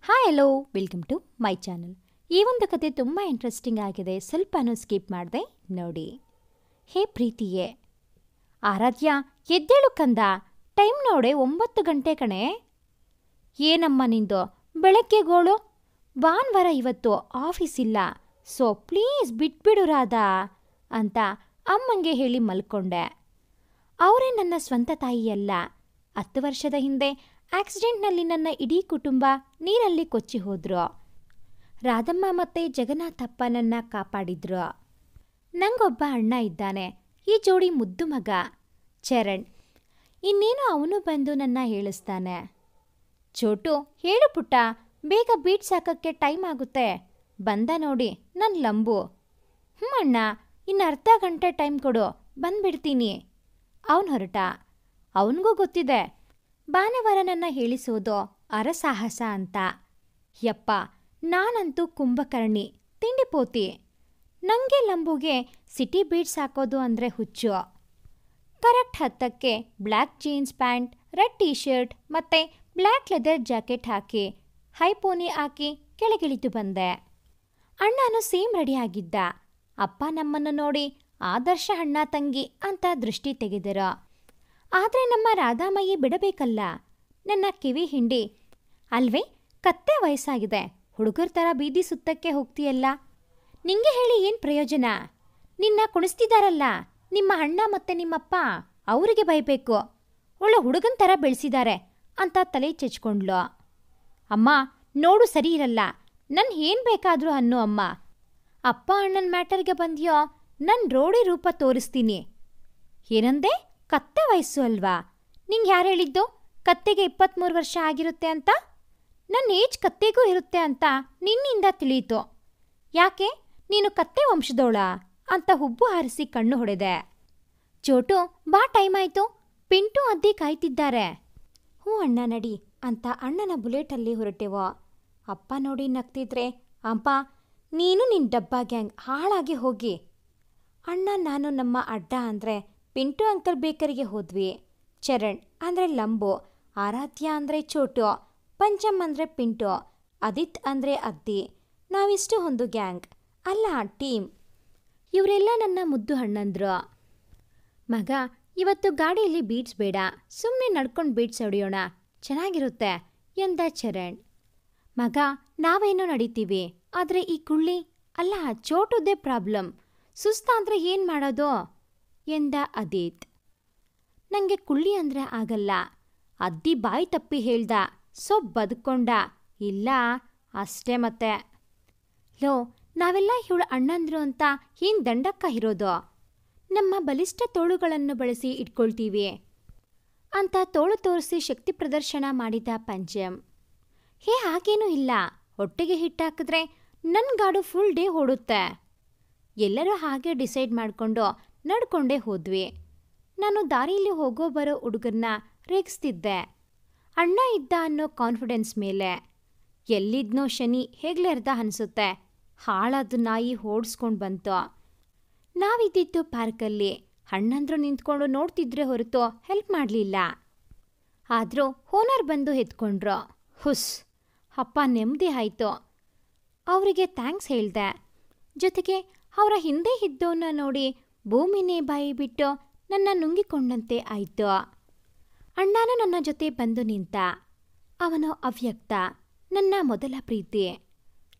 Hi hello welcome to my channel. ಈ ಒಂದು ಕತೆ ತುಂಬ ಇಂಟ್ರೆಸ್ಟಿಂಗ್ ಆಗಿದೆ. ಸ್ವಲ್ಪನೂ ಸ್ಕಿಪ್ ಮಾಡಿದೆ ನೋಡಿ. ಹೇ ಪ್ರೀತಿಯೇ, ಆರಾಧ್ಯ ಎದ್ದೇಳು ಕಂದ, ಟೈಮ್ ನೋಡೆ 9 ಗಂಟೆ ಕಣೆ. ಏನಮ್ಮ ನಿಂದು ಬೆಳಗ್ಗೆ ಗೋಳು? ಭಾನುವಾರ ಇವತ್ತು ಆಫೀಸ್ ಇಲ್ಲ, ಸೊ ಪ್ಲೀಸ್ ಬಿಟ್ಬಿಡು ರಾಧಾ ಅಂತ ಅಮ್ಮಂಗೆ ಹೇಳಿ ಮಲ್ಕೊಂಡೆ. ಅವರೇ ನನ್ನ ಸ್ವಂತ ತಾಯಿಯಲ್ಲ. 10 ವರ್ಷದ ಹಿಂದೆ ಆಕ್ಸಿಡೆಂಟ್ನಲ್ಲಿ ನನ್ನ ಇಡೀ ಕುಟುಂಬ ನೀರಲ್ಲಿ ಕೊಚ್ಚಿ ಹೋದ್ರು. ರಾಧಮ್ಮ ಮತ್ತೆ ಜಗನ್ನಾಥಪ್ಪ ನನ್ನ ಕಾಪಾಡಿದ್ರು. ನಂಗೊಬ್ಬ ಅಣ್ಣ ಇದ್ದಾನೆ, ಈ ಜೋಡಿ ಮುದ್ದು ಮಗ ಚರಣ್. ಇನ್ನೇನು ಅವನು ಬಂದು ನನ್ನ ಹೇಳಿಸ್ತಾನೆ. ಚೋಟು ಹೇಳು ಪುಟ್ಟ, ಬೇಗ ಬೀಟ್ ಸಾಕಕ್ಕೆ ಟೈಮ್ ಆಗುತ್ತೆ. ಬಂದ ನೋಡಿ ನನ್ನ ಲಂಬು. ಅಣ್ಣ, ಇನ್ನು ಅರ್ಧ ಗಂಟೆ ಟೈಮ್ ಕೊಡು, ಬಂದ್ಬಿಡ್ತೀನಿ. ಅವನು ಹೊರಟ. ಅವನಿಗೂ ಗೊತ್ತಿದೆ ಭಾನುವಾರ ನನ್ನ ಹೇಳಿಸೋದು ಅರಸಾಹಸ ಅಂತ. ಯಪ್ಪ, ನಾನಂತೂ ಕುಂಭಕರ್ಣಿ ತಿಂಡಿಪೋತಿ. ನನಗೆ ಲಂಬುಗೆ ಸಿಟಿ ಬೀಟ್ಸ್ ಹಾಕೋದು ಅಂದರೆ ಹುಚ್ಚು. ಕರೆಕ್ಟ್ 10ಕ್ಕೆ black jeans pant, red T shirt ಮತ್ತು ಬ್ಲ್ಯಾಕ್ ಲೆದರ್ ಜಾಕೆಟ್ ಹಾಕಿ ಹೈಪೋನಿ ಹಾಕಿ ಕೆಳಗಿಳಿದು ಬಂದೆ. ಅಣ್ಣನೂ ಸೇಮ್ ರೆಡಿ ಆಗಿದ್ದ. ಅಪ್ಪ ನಮ್ಮನ್ನು ನೋಡಿ ಆದರ್ಶ ಅಣ್ಣ ತಂಗಿ ಅಂತ ದೃಷ್ಟಿ ತೆಗೆದರು. ಆದರೆ ನಮ್ಮ ರಾಧಾಮಯ್ಯಿ ಬಿಡಬೇಕಲ್ಲ. ನನ್ನ ಕಿವಿ ಹಿಂಡಿ, ಅಲ್ವೇ ಕತ್ತೆ ವಯಸ್ಸಾಗಿದೆ, ಹುಡುಗರ ಥರ ಬೀದಿ ಸುತ್ತಕ್ಕೆ ಹೋಗ್ತೀಯಲ್ಲ, ನಿಂಗೆ ಹೇಳಿ ಏನು ಪ್ರಯೋಜನ? ನಿನ್ನ ಕುಣಿಸ್ತಿದ್ದಾರಲ್ಲ ನಿಮ್ಮ ಅಣ್ಣ ಮತ್ತು ನಿಮ್ಮಪ್ಪ, ಅವರಿಗೆ ಬೈಬೇಕು. ಒಳ್ಳೆ ಹುಡುಗನ ಥರ ಬೆಳೆಸಿದ್ದಾರೆ ಅಂತ ತಲೆ ಚೆಚ್ಕೊಂಡ್ಲು. ಅಮ್ಮ ನೋಡು, ಸರಿ ಇರಲ್ಲ, ನನ್ನ ಏನು ಬೇಕಾದರೂ ಅನ್ನೋ ಅಮ್ಮ. ಅಪ್ಪ ಅಣ್ಣನ ಮ್ಯಾಟರ್ಗೆ ಬಂದ್ಯೋ, ನನ್ನ ರೋಡಿ ರೂಪ ತೋರಿಸ್ತೀನಿ. ಏನಂದೆ? ಕತ್ತೆ ವಯಸ್ಸು ಅಲ್ವಾ? ನಿಂಗೆ ಯಾರು ಹೇಳಿದ್ದು ಕತ್ತೆಗೆ 23 ವರ್ಷ ಆಗಿರುತ್ತೆ ಅಂತ? ನನ್ನ ಏಜ್ ಕತ್ತೆಗೂ ಇರುತ್ತೆ ಅಂತ ನಿನ್ನಿಂದ ತಿಳಿಯಿತು. ಯಾಕೆ, ನೀನು ಕತ್ತೆ ವಂಶದೋಳಾ ಅಂತ ಹುಬ್ಬು ಹಾರಿಸಿ ಕಣ್ಣು ಹೊಡೆದೆ. ಚೋಟು ಬಾ, ಟೈಮ್ ಆಯಿತು, ಪಿಂಟು ಅದ್ದಿ ಕಾಯ್ತಿದ್ದಾರೆ. ಅಣ್ಣ ನಡಿ ಅಂತ ಅಣ್ಣನ ಬುಲೆಟಲ್ಲಿ ಹೊರಟೆವೋ. ಅಪ್ಪ ನೋಡಿ ನಗ್ತಿದ್ರೆ, ಅಪ್ಪ ನೀನು ನಿನ್ನ ಡಬ್ಬಾ ಗ್ಯಾಂಗ್ ಹಾಳಾಗಿ ಹೋಗಿ. ಅಣ್ಣ ನಾನು ನಮ್ಮ ಅಡ್ಡ ಅಂದರೆ ಪಿಂಟು ಅಂಕಲ್ ಬೇಕರಿಗೆ ಹೋದ್ವಿ. ಚರಣ್ ಅಂದರೆ ಲಂಬು, ಆರಾಧ್ಯ ಅಂದರೆ ಚೋಟು, ಪಂಚಮ್ ಅಂದರೆ ಪಿಂಟು, ಅದಿತ್ ಅಂದರೆ ಅದ್ದಿ. ನಾವಿಷ್ಟು ಒಂದು ಗ್ಯಾಂಗ್ ಅಲ್ಲ, ಟೀಮ್. ಇವರೆಲ್ಲ ನನ್ನ ಮುದ್ದು ಅಣ್ಣಂದ್ರು. ಮಗ, ಇವತ್ತು ಗಾಡಿಯಲ್ಲಿ ಬೀಟ್ಸ್ ಬೇಡ, ಸುಮ್ಮನೆ ನಡ್ಕೊಂಡು ಬೀಟ್ಸ್ ಹೊಡೆಯೋಣ, ಚೆನ್ನಾಗಿರುತ್ತೆ ಎಂದ ಚರಣ್. ಮಗ, ನಾವೇನೋ ನಡೀತೀವಿ, ಆದರೆ ಈ ಕುಳ್ಳಿ ಅಲ್ಲ ಚೋಟುದೇ ಪ್ರಾಬ್ಲಮ್. ಸುಸ್ತಾದರೆ ಏನು ಮಾಡೋದು ಎಂದ ಅದಿತ್. ನನಗೆ ಕುಳ್ಳಿ ಅಂದರೆ ಆಗಲ್ಲ. ಅದ್ದಿ ಬಾಯಿ ತಪ್ಪಿ ಹೇಳ್ದ, ಬದುಕೊಂಡ ಇಲ್ಲ ಅಷ್ಟೇ. ಮತ್ತೆ ಲೋ, ನಾವೆಲ್ಲ ಇವಳು ಅಣ್ಣಂದ್ರು ಅಂತ ಏನು ದಂಡಕ್ಕ ಇರೋದು? ನಮ್ಮ ಬಲಿಷ್ಠ ತೋಳುಗಳನ್ನು ಬಳಸಿ ಇಟ್ಕೊಳ್ತೀವಿ ಅಂತ ತೋಳು ತೋರಿಸಿ ಶಕ್ತಿ ಪ್ರದರ್ಶನ ಮಾಡಿದ ಪಂಚಮ್. ಹಾಗೇನೂ ಇಲ್ಲ, ಹೊಟ್ಟೆಗೆ ಹಿಟ್ಟಾಕಿದ್ರೆ ನನ್ನ ಗಾಡು ಫುಲ್ ಡೇ ಓಡುತ್ತೆ. ಎಲ್ಲರೂ ಹಾಗೆ ಡಿಸೈಡ್ ಮಾಡಿಕೊಂಡು ನಡ್ಕೊಂಡೇ ಹೋದ್ವಿ. ನಾನು ದಾರಿಯಲ್ಲಿ ಹೋಗೋ ಬರೋ ಹುಡುಗರನ್ನ ರೇಗಿಸ್ತಿದ್ದೆ, ಅಣ್ಣ ಇದ್ದ ಅನ್ನೋ ಕಾನ್ಫಿಡೆನ್ಸ್ ಮೇಲೆ. ಎಲ್ಲಿದ್ನೋ ಶನಿ ಹೇಗ್ಲೆರ್ದ ಅನಿಸುತ್ತೆ, ಹಾಳಾದ ನಾಯಿ ಓಡಿಸ್ಕೊಂಡು ಬಂತು. ನಾವಿದ್ದಿದ್ದು ಪಾರ್ಕಲ್ಲಿ. ಅಣ್ಣಂದ್ರು ನಿಂತ್ಕೊಂಡು ನೋಡ್ತಿದ್ರೆ ಹೊರತು ಹೆಲ್ಪ್ ಮಾಡಲಿಲ್ಲ. ಆದರೂ ಓನರ್ ಬಂದು ಎತ್ಕೊಂಡ್ರು. ಹುಸ್, ಅಪ್ಪ ನೆಮ್ಮದಿ ಆಯಿತು. ಅವರಿಗೆ ಥ್ಯಾಂಕ್ಸ್ ಹೇಳ್ದೆ. ಜೊತೆಗೆ ಅವರ ಹಿಂದೆ ಇದ್ದವನ್ನ ನೋಡಿ ಭೂಮಿನೇ ಬಾಯಿ ಬಿಟ್ಟು ನನ್ನ ನುಂಗಿಕೊಂಡಂತೆ ಆಯಿತು. ಅಣ್ಣನೂ ನನ್ನ ಜೊತೆ ಬಂದು ನಿಂತ. ಅವನು ಅವ್ಯಕ್ತ, ನನ್ನ ಮೊದಲ ಪ್ರೀತಿ.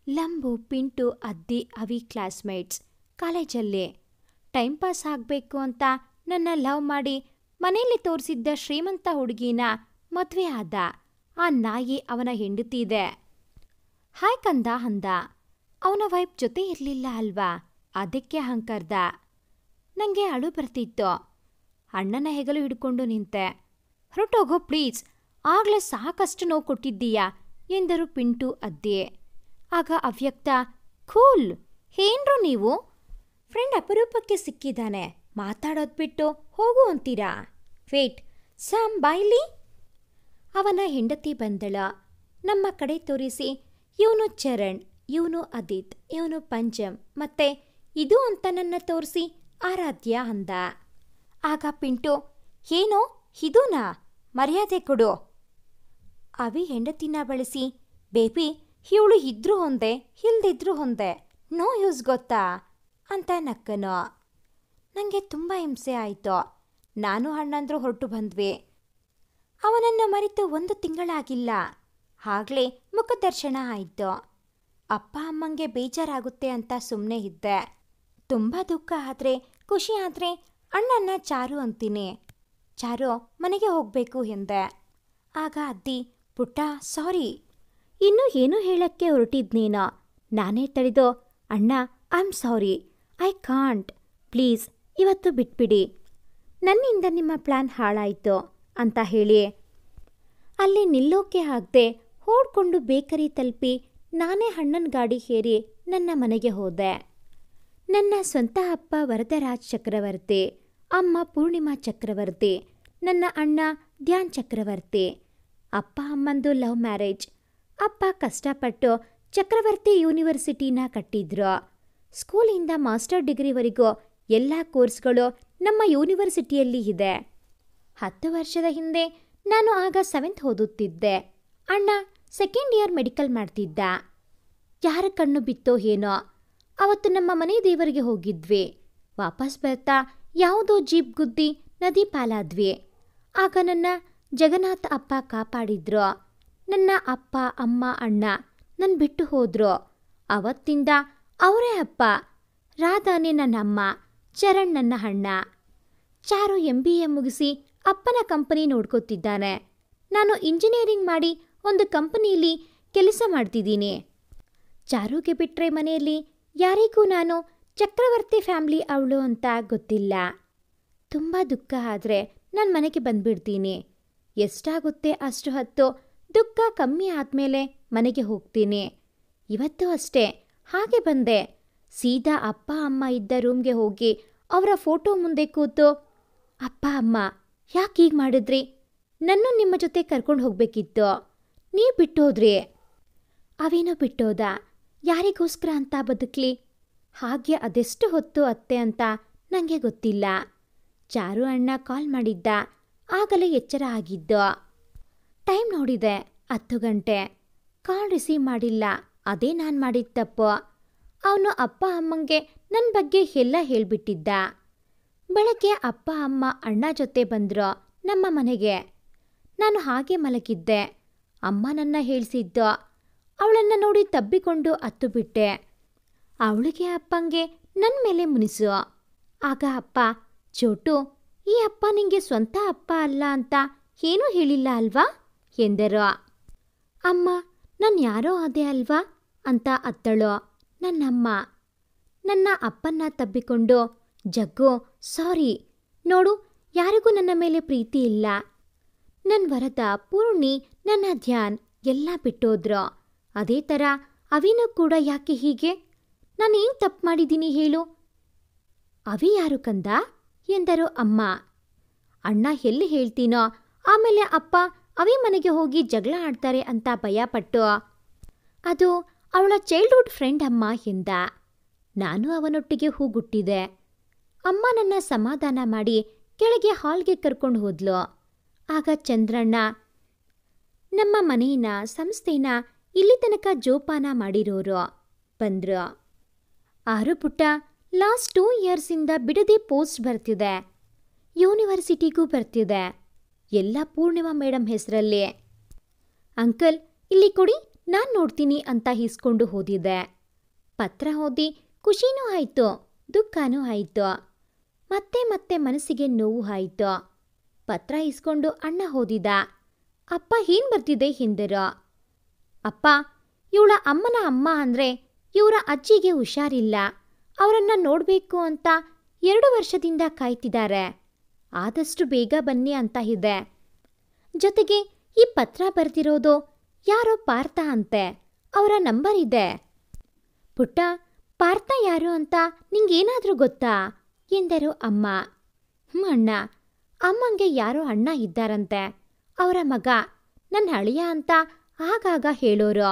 ಲಂಬು, ಪಿಂಟು, ಅದ್ದಿ, ಅವಿ ಕ್ಲಾಸ್ಮೇಟ್ಸ್ ಕಾಲೇಜಲ್ಲಿ. ಟೈಮ್ ಪಾಸ್ ಆಗಬೇಕು ಅಂತ ನನ್ನ ಲವ್ ಮಾಡಿ ಮನೆಯಲ್ಲಿ ತೋರಿಸಿದ್ದ ಶ್ರೀಮಂತ ಹುಡುಗಿನ ಮದುವೆ ಆದ. ಆ ನಾಯಿ ಅವನ ಹೆಂಡತಿ ಇದೆ. ಹಾಯ್ ಕಂದ ಅಂದ. ಅವನ ವೈಫ್ ಜೊತೆ ಇರಲಿಲ್ಲ ಅಲ್ವಾ, ಅದಕ್ಕೆ ಹಂಕರ್ದ. ನನಗೆ ಅಳು ಬರ್ತಿತ್ತು. ಅಣ್ಣನ ಹೆಗಲು ಹಿಡ್ಕೊಂಡು ನಿಂತೆ. ಹೊರಟೋಗೋ ಪ್ಲೀಸ್, ಆಗಲೇ ಸಾಕಷ್ಟು ನೋವು ಕೊಟ್ಟಿದ್ದೀಯಾ ಎಂದರು ಪಿಂಟು, ಅದ್ದಿ. ಆಗ ಅವ್ಯಕ್ತ, ಕೂಲ್, ಏನ್ರು ನೀವು? ಫ್ರೆಂಡ್ ಅಪರೂಪಕ್ಕೆ ಸಿಕ್ಕಿದ್ದಾನೆ, ಮಾತಾಡೋದು ಬಿಟ್ಟು ಹೋಗು ಅಂತೀರಾ? ವೇಟ್, ಸಾಮ್ ಬಾಯ್ಲಿ. ಅವನ ಹೆಂಡತಿ ಬಂದಳ. ನಮ್ಮ ಕಡೆ ತೋರಿಸಿ, ಇವನು ಚರಣ್, ಇವನು ಅದಿತ್, ಇವನು ಪಂಚಮ್, ಮತ್ತೆ ಇದು ಅಂತ ನನ್ನ ತೋರಿಸಿ ಆರಾಧ್ಯ ಅಂದ. ಆಗ ಪಿಂಟು, ಏನೋ ಇದೂನಾ, ಮರ್ಯಾದೆ ಕೊಡು. ಅವಿ ಹೆಂಡತಿನ ಬಳಸಿ, ಬೇಬಿ ಇವಳು ಇದ್ರೂ ಹೊಂದೆ ಇಲ್ದಿದ್ರೂ ಹೊಂದೆ, ನೋ ಯೂಸ್ ಗೊತ್ತಾ ಅಂತ ನಕ್ಕನು. ನನಗೆ ತುಂಬ ಹಿಂಸೆ ಆಯಿತು. ನಾನು ಅಣ್ಣಂದ್ರು ಹೊರಟು ಬಂದ್ವಿ. ಅವನನ್ನು ಮರೆತು 1 ತಿಂಗಳಾಗಿಲ್ಲ. ಆಗಲೇ ಮುಖದರ್ಶನ ಆಯಿತು. ಅಪ್ಪ ಅಮ್ಮಂಗೆ ಬೇಜಾರಾಗುತ್ತೆ ಅಂತ ಸುಮ್ಮನೆ ಇದ್ದೆ. ತುಂಬ ದುಃಖ ಆದರೆ ಖುಷಿ ಆದರೆ ಅಣ್ಣನ ಚಾರು ಅಂತೀನಿ. ಚಾರು ಮನೆಗೆ ಹೋಗಬೇಕು ಎಂದೆ. ಆಗ ಅದ್ದಿ, ಪುಟ್ಟ ಸಾರಿ, ಇನ್ನೂ ಏನೂ ಹೇಳಕ್ಕೆ ಹೊರಟಿದ್ನೇನೋ. ನಾನೇ ತಡೆದು, ಅಣ್ಣ I am sorry, I can't, please ಇವತ್ತು ಬಿಟ್ಬಿಡಿ, ನನ್ನಿಂದ ನಿಮ್ಮ ಪ್ಲ್ಯಾನ್ ಹಾಳಾಯಿತು ಅಂತ ಹೇಳಿ ಅಲ್ಲಿ ನಿಲ್ಲೋಕೆ ಆಗದೆ ಓಡ್ಕೊಂಡು ಬೇಕರಿ ತಲುಪಿ ನಾನೇ ಅಣ್ಣನ ಗಾಡಿ ಏರಿ ನನ್ನ ಮನೆಗೆ ಹೋದೆ. ನನ್ನ ಸ್ವಂತ ಅಪ್ಪ ವರದರಾಜ್ ಚಕ್ರವರ್ತಿ, ಅಮ್ಮ ಪೂರ್ಣಿಮಾ ಚಕ್ರವರ್ತಿ, ನನ್ನ ಅಣ್ಣ ಧ್ಯಾನ್ ಚಕ್ರವರ್ತಿ. ಅಪ್ಪ ಅಮ್ಮಂದು ಲವ್ ಮ್ಯಾರೇಜ್. ಅಪ್ಪ ಕಷ್ಟಪಟ್ಟು ಚಕ್ರವರ್ತಿ ಯೂನಿವರ್ಸಿಟಿನ ಕಟ್ಟಿದ್ರು. ಸ್ಕೂಲಿಂದ ಮಾಸ್ಟರ್ ಡಿಗ್ರಿವರೆಗೂ ಎಲ್ಲ ಕೋರ್ಸ್ಗಳು ನಮ್ಮ ಯೂನಿವರ್ಸಿಟಿಯಲ್ಲಿ ಇದೆ. 10 ವರ್ಷದ ಹಿಂದೆ ನಾನು ಆಗ 7th ಓದುತ್ತಿದ್ದೆ. ಅಣ್ಣ 2nd ಇಯರ್ ಮೆಡಿಕಲ್ ಮಾಡ್ತಿದ್ದ. ಯಾರ ಕಣ್ಣು ಬಿತ್ತೋ ಏನೋ, ಅವತ್ತು ನಮ್ಮ ಮನೆ ದೇವರಿಗೆ ಹೋಗಿದ್ವಿ. ವಾಪಸ್ ಬರ್ತಾ ಯಾವುದೋ ಜೀಪ್ ಗುದ್ದಿ ನದಿ ಪಾಲಾದ್ವಿ. ಆಗ ನನ್ನ ಜಗನ್ನಾಥ್ ಅಪ್ಪ ಕಾಪಾಡಿದ್ರು. ನನ್ನ ಅಪ್ಪ ಅಮ್ಮ ಅಣ್ಣ ನನ್ನ ಬಿಟ್ಟು ಹೋದ್ರು. ಅವತ್ತಿಂದ ಅವರೇ ಅಪ್ಪ, ರಾಧಾನೇ ನನ್ನ ಅಮ್ಮ, ಚರಣ್ ನನ್ನ ಅಣ್ಣ. ಚಾರು MBA ಮುಗಿಸಿ ಅಪ್ಪನ ಕಂಪನಿ ನೋಡ್ಕೋತಿದ್ದಾನೆ. ನಾನು ಇಂಜಿನಿಯರಿಂಗ್ ಮಾಡಿ ಒಂದು ಕಂಪನಿಯಲ್ಲಿ ಕೆಲಸ ಮಾಡ್ತಿದ್ದೀನಿ. ಚಾರುಗೆ ಬಿಟ್ಟರೆ ಮನೆಯಲ್ಲಿ ಯಾರಿಗೂ ನಾನು ಚಕ್ರವರ್ತಿ ಫ್ಯಾಮ್ಲಿ ಅವಳು ಅಂತ ಗೊತ್ತಿಲ್ಲ. ತುಂಬ ದುಃಖ ಆದರೆ ನಾನು ಮನೆಗೆ ಬಂದ್ಬಿಡ್ತೀನಿ. ಎಷ್ಟಾಗುತ್ತೆ ಅಷ್ಟು ಹೊತ್ತು ದುಃಖ ಕಮ್ಮಿ ಆದಮೇಲೆ ಮನೆಗೆ ಹೋಗ್ತೀನಿ. ಇವತ್ತು ಅಷ್ಟೇ ಹಾಗೆ ಬಂದೆ. ಸೀದಾ ಅಪ್ಪ ಅಮ್ಮ ಇದ್ದ ರೂಮ್ಗೆ ಹೋಗಿ ಅವರ ಫೋಟೋ ಮುಂದೆ ಕೂತು, ಅಪ್ಪ ಅಮ್ಮ ಯಾಕೆ ಹೀಗೆ ಮಾಡಿದ್ರಿ? ನನ್ನೂ ನಿಮ್ಮ ಜೊತೆ ಕರ್ಕೊಂಡು ಹೋಗ್ಬೇಕಿತ್ತು, ನೀವು ಬಿಟ್ಟೋದ್ರಿ. ಅವೇನೋ ಬಿಟ್ಟೋದ, ಯಾರಿಗೋಸ್ಕರ ಅಂತ ಬದುಕಲಿ? ಹಾಗೆ ಅದೆಷ್ಟು ಹೊತ್ತು ಅತ್ತೆ ಅಂತ ನನಗೆ ಗೊತ್ತಿಲ್ಲ. ಚಾರು ಅಣ್ಣ ಕಾಲ್ ಮಾಡಿದ್ದ, ಆಗಲೇ ಎಚ್ಚರ ಆಗಿದ್ದು. ಟೈಮ್ ನೋಡಿದೆ 10 ಗಂಟೆ. ಕಾಲ್ ರಿಸೀವ್ ಮಾಡಿಲ್ಲ. ಅದೇ ನಾನು ಮಾಡಿದ ತಪ್ಪು. ಅವನು ಅಪ್ಪ ಅಮ್ಮಂಗೆ ನನ್ನ ಬಗ್ಗೆ ಎಲ್ಲ ಹೇಳಿಬಿಟ್ಟಿದ್ದ. ಬೆಳಗ್ಗೆ ಅಪ್ಪ ಅಮ್ಮ ಅಣ್ಣ ಜೊತೆ ಬಂದ್ರು ನಮ್ಮ ಮನೆಗೆ. ನಾನು ಹಾಗೆ ಮಲಗಿದ್ದೆ. ಅಮ್ಮ ನನ್ನ ಹೇಳಿಸಿದ್ದು. ಅವಳನ್ನು ನೋಡಿ ತಬ್ಬಿಕೊಂಡು ಹತ್ತು ಬಿಟ್ಟೆ. ಅವಳಿಗೆ ಅಪ್ಪಂಗೆ ನನ್ನ ಮೇಲೆ ಮುನಿಸು. ಆಗ ಅಪ್ಪ, ಚೋಟು, ಈ ಅಪ್ಪ ನಿಂಗೆ ಸ್ವಂತ ಅಪ್ಪ ಅಲ್ಲ ಅಂತ ಏನೂ ಹೇಳಿಲ್ಲ ಅಲ್ವಾ ಎಂದರು. ಅಮ್ಮ, ನಾನು ಯಾರೋ ಅದೇ ಅಲ್ವಾ ಅಂತ ಅತ್ತಳು ನನ್ನಮ್ಮ. ನನ್ನ ಅಪ್ಪನ್ನ ತಬ್ಬಿಕೊಂಡು, ಜಗ್ಗು ಸಾರಿ, ನೋಡು ಯಾರಿಗೂ ನನ್ನ ಮೇಲೆ ಪ್ರೀತಿ ಇಲ್ಲ. ನನ್ನ ವರದ, ಪೂರ್ಣಿ, ನನ್ನ ಧ್ಯಾನ್ ಎಲ್ಲ ಬಿಟ್ಟೋದ್ರು. ಅದೇ ಥರ ಅವಿನೂ ಕೂಡ ಯಾಕೆ ಹೀಗೆ? ನಾನೇನು ತಪ್ಪು ಮಾಡಿದ್ದೀನಿ ಹೇಳು? ಅವಿ ಯಾರು ಕಂದ ಎಂದರು ಅಮ್ಮ. ಅಣ್ಣ ಎಲ್ಲಿ ಹೇಳ್ತೀನೋ, ಆಮೇಲೆ ಅಪ್ಪ ಅವಿ ಮನೆಗೆ ಹೋಗಿ ಜಗಳ ಆಡ್ತಾರೆ ಅಂತ ಭಯಪಟ್ಟು. ಅದು ಅವಳ ಚೈಲ್ಡ್ಹುಡ್ ಫ್ರೆಂಡ್ ಅಮ್ಮ ಎಂದ. ನಾನು ಅವನೊಟ್ಟಿಗೆ ಹೂಗುಟ್ಟಿದೆ. ಅಮ್ಮ ನನ್ನ ಸಮಾಧಾನ ಮಾಡಿ ಕೆಳಗೆ ಹಾಲ್ಗೆ ಕರ್ಕೊಂಡು ಹೋದ್ಲು. ಆಗ ಚಂದ್ರಣ್ಣ, ನಮ್ಮ ಮನೆಯ ಸಂಸ್ಥೆನ ಇಲ್ಲಿ ತನಕ ಜೋಪಾನ ಮಾಡಿರೋರು ಬಂದ್ರು. ಆರು ಪುಟ್ಟ, ಲಾಸ್ಟ್ 2 ಇಯರ್ಸಿಂದ ಬಿಡದೆ ಪೋಸ್ಟ್ ಬರ್ತಿದೆ, ಯೂನಿವರ್ಸಿಟಿಗೂ ಬರ್ತಿದೆ, ಎಲ್ಲ ಪೂರ್ಣಿಮಾ ಮೇಡಮ್ ಹೆಸರಲ್ಲಿ. ಅಂಕಲ್ ಇಲ್ಲಿ ಕೊಡಿ, ನಾನು ನೋಡ್ತೀನಿ ಅಂತ ಇಸ್ಕೊಂಡು ಹೋದಿದ್ದೆ. ಪತ್ರ ಓದಿ ಖುಷಿನೂ ಆಯಿತು, ದುಃಖನೂ ಆಯಿತು. ಮತ್ತೆ ಮತ್ತೆ ಮನಸ್ಸಿಗೆ ನೋವು ಆಯಿತು. ಪತ್ರ ಇಸ್ಕೊಂಡು ಅಣ್ಣ ಓದಿದ. ಅಪ್ಪ ಏನ್ ಬರ್ತಿದೆ ಎಂದರು. ಅಪ್ಪ, ಇವಳ ಅಮ್ಮನ ಅಮ್ಮ ಅಂದರೆ ಇವರ ಅಜ್ಜಿಗೆ ಹುಷಾರಿಲ್ಲ, ಅವರನ್ನ ನೋಡಬೇಕು ಅಂತ 2 ವರ್ಷದಿಂದ ಕಾಯ್ತಿದ್ದಾರೆ. ಆದಷ್ಟು ಬೇಗ ಬನ್ನಿ ಅಂತ ಇದೆ. ಜೊತೆಗೆ ಈ ಪತ್ರ ಬರ್ತಿರೋದು ಯಾರೋ ಪಾರ್ಥ ಅಂತೆ, ಅವರ ನಂಬರ್ ಇದೆ. ಪುಟ್ಟ, ಪಾರ್ಥ ಯಾರು ಅಂತ ನಿಂಗೇನಾದರೂ ಗೊತ್ತಾ ಎಂದರು ಅಮ್ಮ. ಅಣ್ಣ, ಅಮ್ಮಂಗೆ ಯಾರೋ ಅಣ್ಣ ಇದ್ದಾರಂತೆ, ಅವರ ಮಗ, ನನ್ನ ಅಳಿಯ ಅಂತ ಆಗಾಗ ಹೇಳೋರು.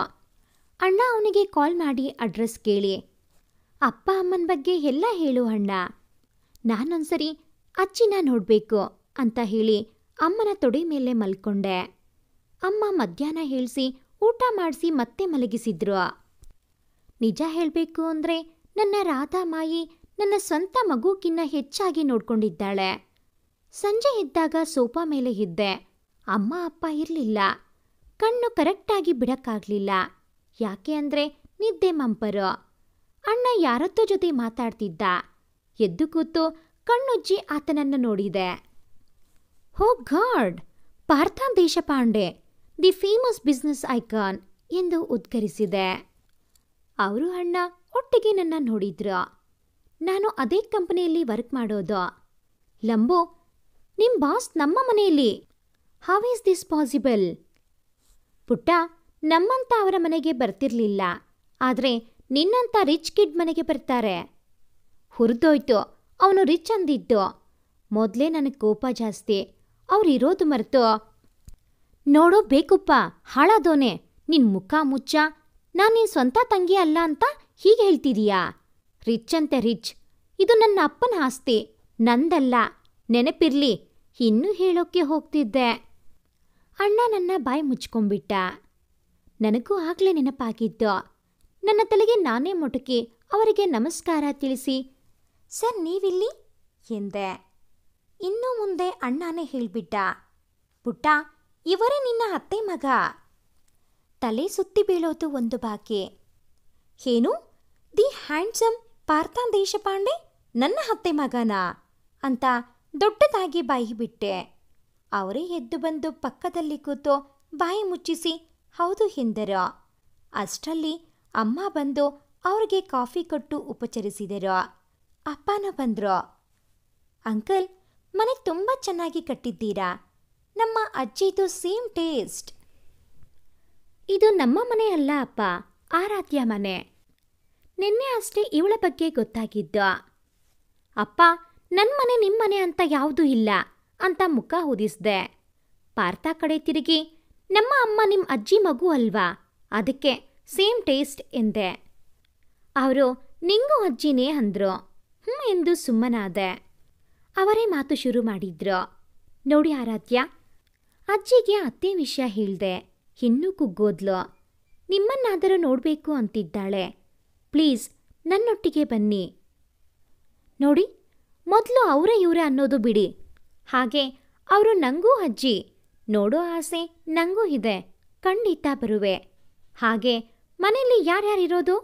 ಅಣ್ಣ ಅವನಿಗೆ ಕಾಲ್ ಮಾಡಿ ಅಡ್ರೆಸ್ ಕೇಳಿ ಅಪ್ಪ ಅಮ್ಮನ ಬಗ್ಗೆ ಎಲ್ಲ ಹೇಳು ಅಣ್ಣ, ನಾನೊಂದ್ಸರಿ ಅಜ್ಜಿನ ನೋಡಬೇಕು ಅಂತ ಹೇಳಿ ಅಮ್ಮನ ತೊಡೆ ಮೇಲೆ ಮಲ್ಕೊಂಡೆ. ಅಮ್ಮ ಮಧ್ಯಾಹ್ನ ಹೇಳಿಸಿ ಊಟ ಮಾಡಿಸಿ ಮತ್ತೆ ಮಲಗಿಸಿದ್ರು. ನಿಜ ಹೇಳಬೇಕು ಅಂದರೆ ನನ್ನ ರಾಧಾಮಾಯಿ ನನ್ನ ಸ್ವಂತ ಮಗುಕ್ಕಿನ್ನ ಹೆಚ್ಚಾಗಿ ನೋಡ್ಕೊಂಡಿದ್ದಾಳೆ. ಸಂಜೆ ಇದ್ದಾಗ ಸೋಫಾ ಮೇಲೆ ಇದ್ದೆ. ಅಮ್ಮ ಅಪ್ಪ ಇರಲಿಲ್ಲ. ಕಣ್ಣು ಕರೆಕ್ಟಾಗಿ ಬಿಡಕ್ಕಾಗಲಿಲ್ಲ. ಯಾಕೆ ಅಂದರೆ ನಿದ್ದೆ ಮಂಪರು. ಅಣ್ಣ ಯಾರತ್ತೋ ಜೊತೆ ಮಾತಾಡ್ತಿದ್ದ. ಎದ್ದು ಕೂತು ಕಣ್ಣುಜ್ಜಿ ಆತನನ್ನು ನೋಡಿದೆ. ಹೋ god, Partha Deshpande, the famous business icon ಎಂದು ಉದ್ಗರಿಸಿದೆ. ಅವರು ಅಣ್ಣ ಒಟ್ಟಿಗೆ ನನ್ನ ನೋಡಿದ್ರು. ನಾನು ಅದೇ ಕಂಪನಿಯಲ್ಲಿ ವರ್ಕ್ ಮಾಡೋದು. ಲಂಬೋ, ನಿಮ್ಮ ಬಾಸ್ ನಮ್ಮ ಮನೆಯಲ್ಲಿ. How is this possible? ಪುಟ್ಟ, ನಮ್ಮಂತ ಅವರ ಮನೆಗೆ ಬರ್ತಿರ್ಲಿಲ್ಲ. ಆದರೆ ನಿನ್ನಂಥ ರಿಚ್ ಕಿಡ್ ಮನೆಗೆ ಬರ್ತಾರೆ. ಹುರಿದೋಯ್ತು ಅವನು ರಿಚ್ ಅಂದಿದ್ದು. ಮೊದಲೇ ನನಗೆ ಕೋಪ ಜಾಸ್ತಿ. ಅವ್ರಿರೋದು ಮರೆತು. ನೋಡೋ ಬೇಕುಪ್ಪ, ಹಾಳಾದೋನೆ, ನಿನ್ನ ಮುಖ ಮುಚ್ಚ. ನಾನು ನಿನ್ನ ಸ್ವಂತ ತಂಗಿ ಅಲ್ಲ ಅಂತ ಹೀಗೆ ಹೇಳ್ತಿದೀಯಾ? ರಿಚ್ ಅಂತೆ ರಿಚ್. ಇದು ನನ್ನ ಅಪ್ಪನ ಆಸ್ತಿ, ನಂದಲ್ಲ. ನೆನಪಿರ್ಲಿ. ಇನ್ನೂ ಹೇಳೋಕ್ಕೆ ಹೋಗ್ತಿದ್ದೆ. ಅಣ್ಣ ನನ್ನ ಬಾಯಿ ಮುಚ್ಕೊಂಡ್ಬಿಟ್ಟ. ನನಗೂ ಆಗಲೇ ನೆನಪಾಗಿದ್ದು. ನನ್ನ ತಲೆಗೆ ನಾನೇ ಮೊಟಕಿ ಅವರಿಗೆ ನಮಸ್ಕಾರ ತಿಳಿಸಿ, ಸರ್ ನೀವಿಲ್ಲಿ ಎಂದೆ. ಇನ್ನು ಮುಂದೆ ಅಣ್ಣನೇ ಹೇಳಿಬಿಟ್ಟ, ಪುಟ್ಟ, ಇವರೇ ನಿನ್ನ ಅತ್ತೆ ಮಗ. ತಲೆ ಸುತ್ತಿ ಬೀಳೋದು ಒಂದು ಬಾಕಿ. ಏನು, ದಿ ಹ್ಯಾಂಡ್ಸಮ್ ಪಾರ್ಥ ದೇಶಪಾಂಡೆ ನನ್ನ ಅತ್ತೆ ಮಗನಾ ಅಂತ ದೊಡ್ಡದಾಗಿ ಬಾಯಿ ಬಿಟ್ಟೆ. ಅವರೇ ಎದ್ದು ಬಂದು ಪಕ್ಕದಲ್ಲಿ ಕೂತು ಬಾಯಿ ಮುಚ್ಚಿಸಿ ಹೌದು ಎಂದರು. ಅಷ್ಟರಲ್ಲಿ ಅಮ್ಮ ಬಂದು ಅವ್ರಿಗೆ ಕಾಫಿ ಕೊಟ್ಟು ಉಪಚರಿಸಿದರು. ಅಪ್ಪನ ಬಂದರು. ಅಂಕಲ್, ಮನೆ ತುಂಬ ಚೆನ್ನಾಗಿ ಕಟ್ಟಿದ್ದೀರಾ. ನಮ್ಮ ಅಜ್ಜಿದು ಸೇಮ್ ಟೇಸ್ಟ್. ಇದು ನಮ್ಮ ಮನೆ ಅಲ್ಲ ಅಪ್ಪ, ಆರಾಧ್ಯ ಮನೆ. ನಿನ್ನೆ ಅಷ್ಟೇ ಇವಳ ಬಗ್ಗೆ ಗೊತ್ತಾಗಿದ್ದು. ಅಪ್ಪ, ನನ್ನ ಮನೆ ನಿಮ್ಮ ಮನೆ ಅಂತ ಯಾವುದೂ ಇಲ್ಲ ಅಂತ ಮುಖ ಹೊದಿಸ್ದೆ. ಪಾರ್ಥ ಕಡೆ ತಿರುಗಿ, ನಮ್ಮ ಅಮ್ಮ ನಿಮ್ಮ ಅಜ್ಜಿ ಮಗು ಅಲ್ವಾ, ಅದಕ್ಕೆ ಸೇಮ್ ಟೇಸ್ಟ್ ಎಂದೆ. ಅವರು ನಿಂಗೂ ಅಜ್ಜಿನೇ ಅಂದರು. ಎಂದು ಸುಮ್ಮನಾದೆ. ಅವರೇ ಮಾತು ಶುರು ಮಾಡಿದ್ರು. ನೋಡಿ ಆರಾಧ್ಯ, ಅಜ್ಜಿಗೆ ಅತ್ತೆ ವಿಷಯ ಹೇಳ್ದೆ. ಇನ್ನೂ ಕುಗ್ಗೋದ್ಲು. ನಿಮ್ಮನ್ನಾದರೂ ನೋಡಬೇಕು ಅಂತಿದ್ದಾಳೆ. ಪ್ಲೀಸ್ ನನ್ನೊಟ್ಟಿಗೆ ಬನ್ನಿ. ನೋಡಿ, ಮೊದಲು ಅವರೇ ಇವರೇ ಅನ್ನೋದು ಬಿಡಿ. ಹಾಗೆ ಅವರು ನಂಗೂ ಅಜ್ಜಿ. ನೋಡೋ ಆಸೆ ನಂಗೂ ಇದೆ. ಖಂಡಿತ ಬರುವೆ. ಹಾಗೆ ಮನೇಲಿ ಯಾರ್ಯಾರಿರೋದು?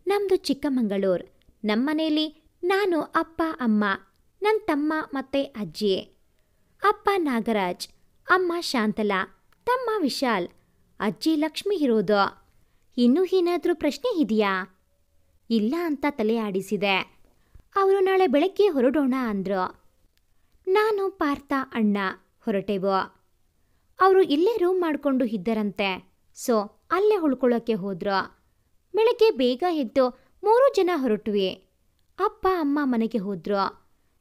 ನಮ್ಮದು ಚಿಕ್ಕಮಗಳೂರು. ನಮ್ಮನೇಲಿ ನಾನು, ಅಪ್ಪ, ಅಮ್ಮ, ನನ್ನ ತಮ್ಮ ಮತ್ತು ಅಜ್ಜಿ. ಅಪ್ಪ ನಾಗರಾಜ್, ಅಮ್ಮ ಶಾಂತಲಾ, ತಮ್ಮ ವಿಶಾಲ್, ಅಜ್ಜಿ ಲಕ್ಷ್ಮಿ ಇರೋದು. ಇನ್ನೂ ಏನಾದರೂ ಪ್ರಶ್ನೆ ಇದೆಯಾ? ಇಲ್ಲ ಅಂತ ತಲೆ ಆಡಿಸಿದೆ. ಅವರು ನಾಳೆ ಬೆಳಗ್ಗೆ ಹೊರಡೋಣ ಅಂದರು. ನಾನು, ಪಾರ್ಥ, ಅಣ್ಣ ಹೊರಟೆವು. ಅವರು ಇಲ್ಲೇ ರೂಮ್ ಮಾಡಿಕೊಂಡು ಇದ್ದರಂತೆ. ಸೊ ಅಲ್ಲೇ ಉಳ್ಕೊಳ್ಳೋಕ್ಕೆ ಹೋದ್ರು. ಬೆಳಗ್ಗೆ ಬೇಗ ಎದ್ದು 3 ಜನ ಹೊರಟ್ವಿ. ಅಪ್ಪ ಅಮ್ಮ ಮನೆಗೆ ಹೋದ್ರು.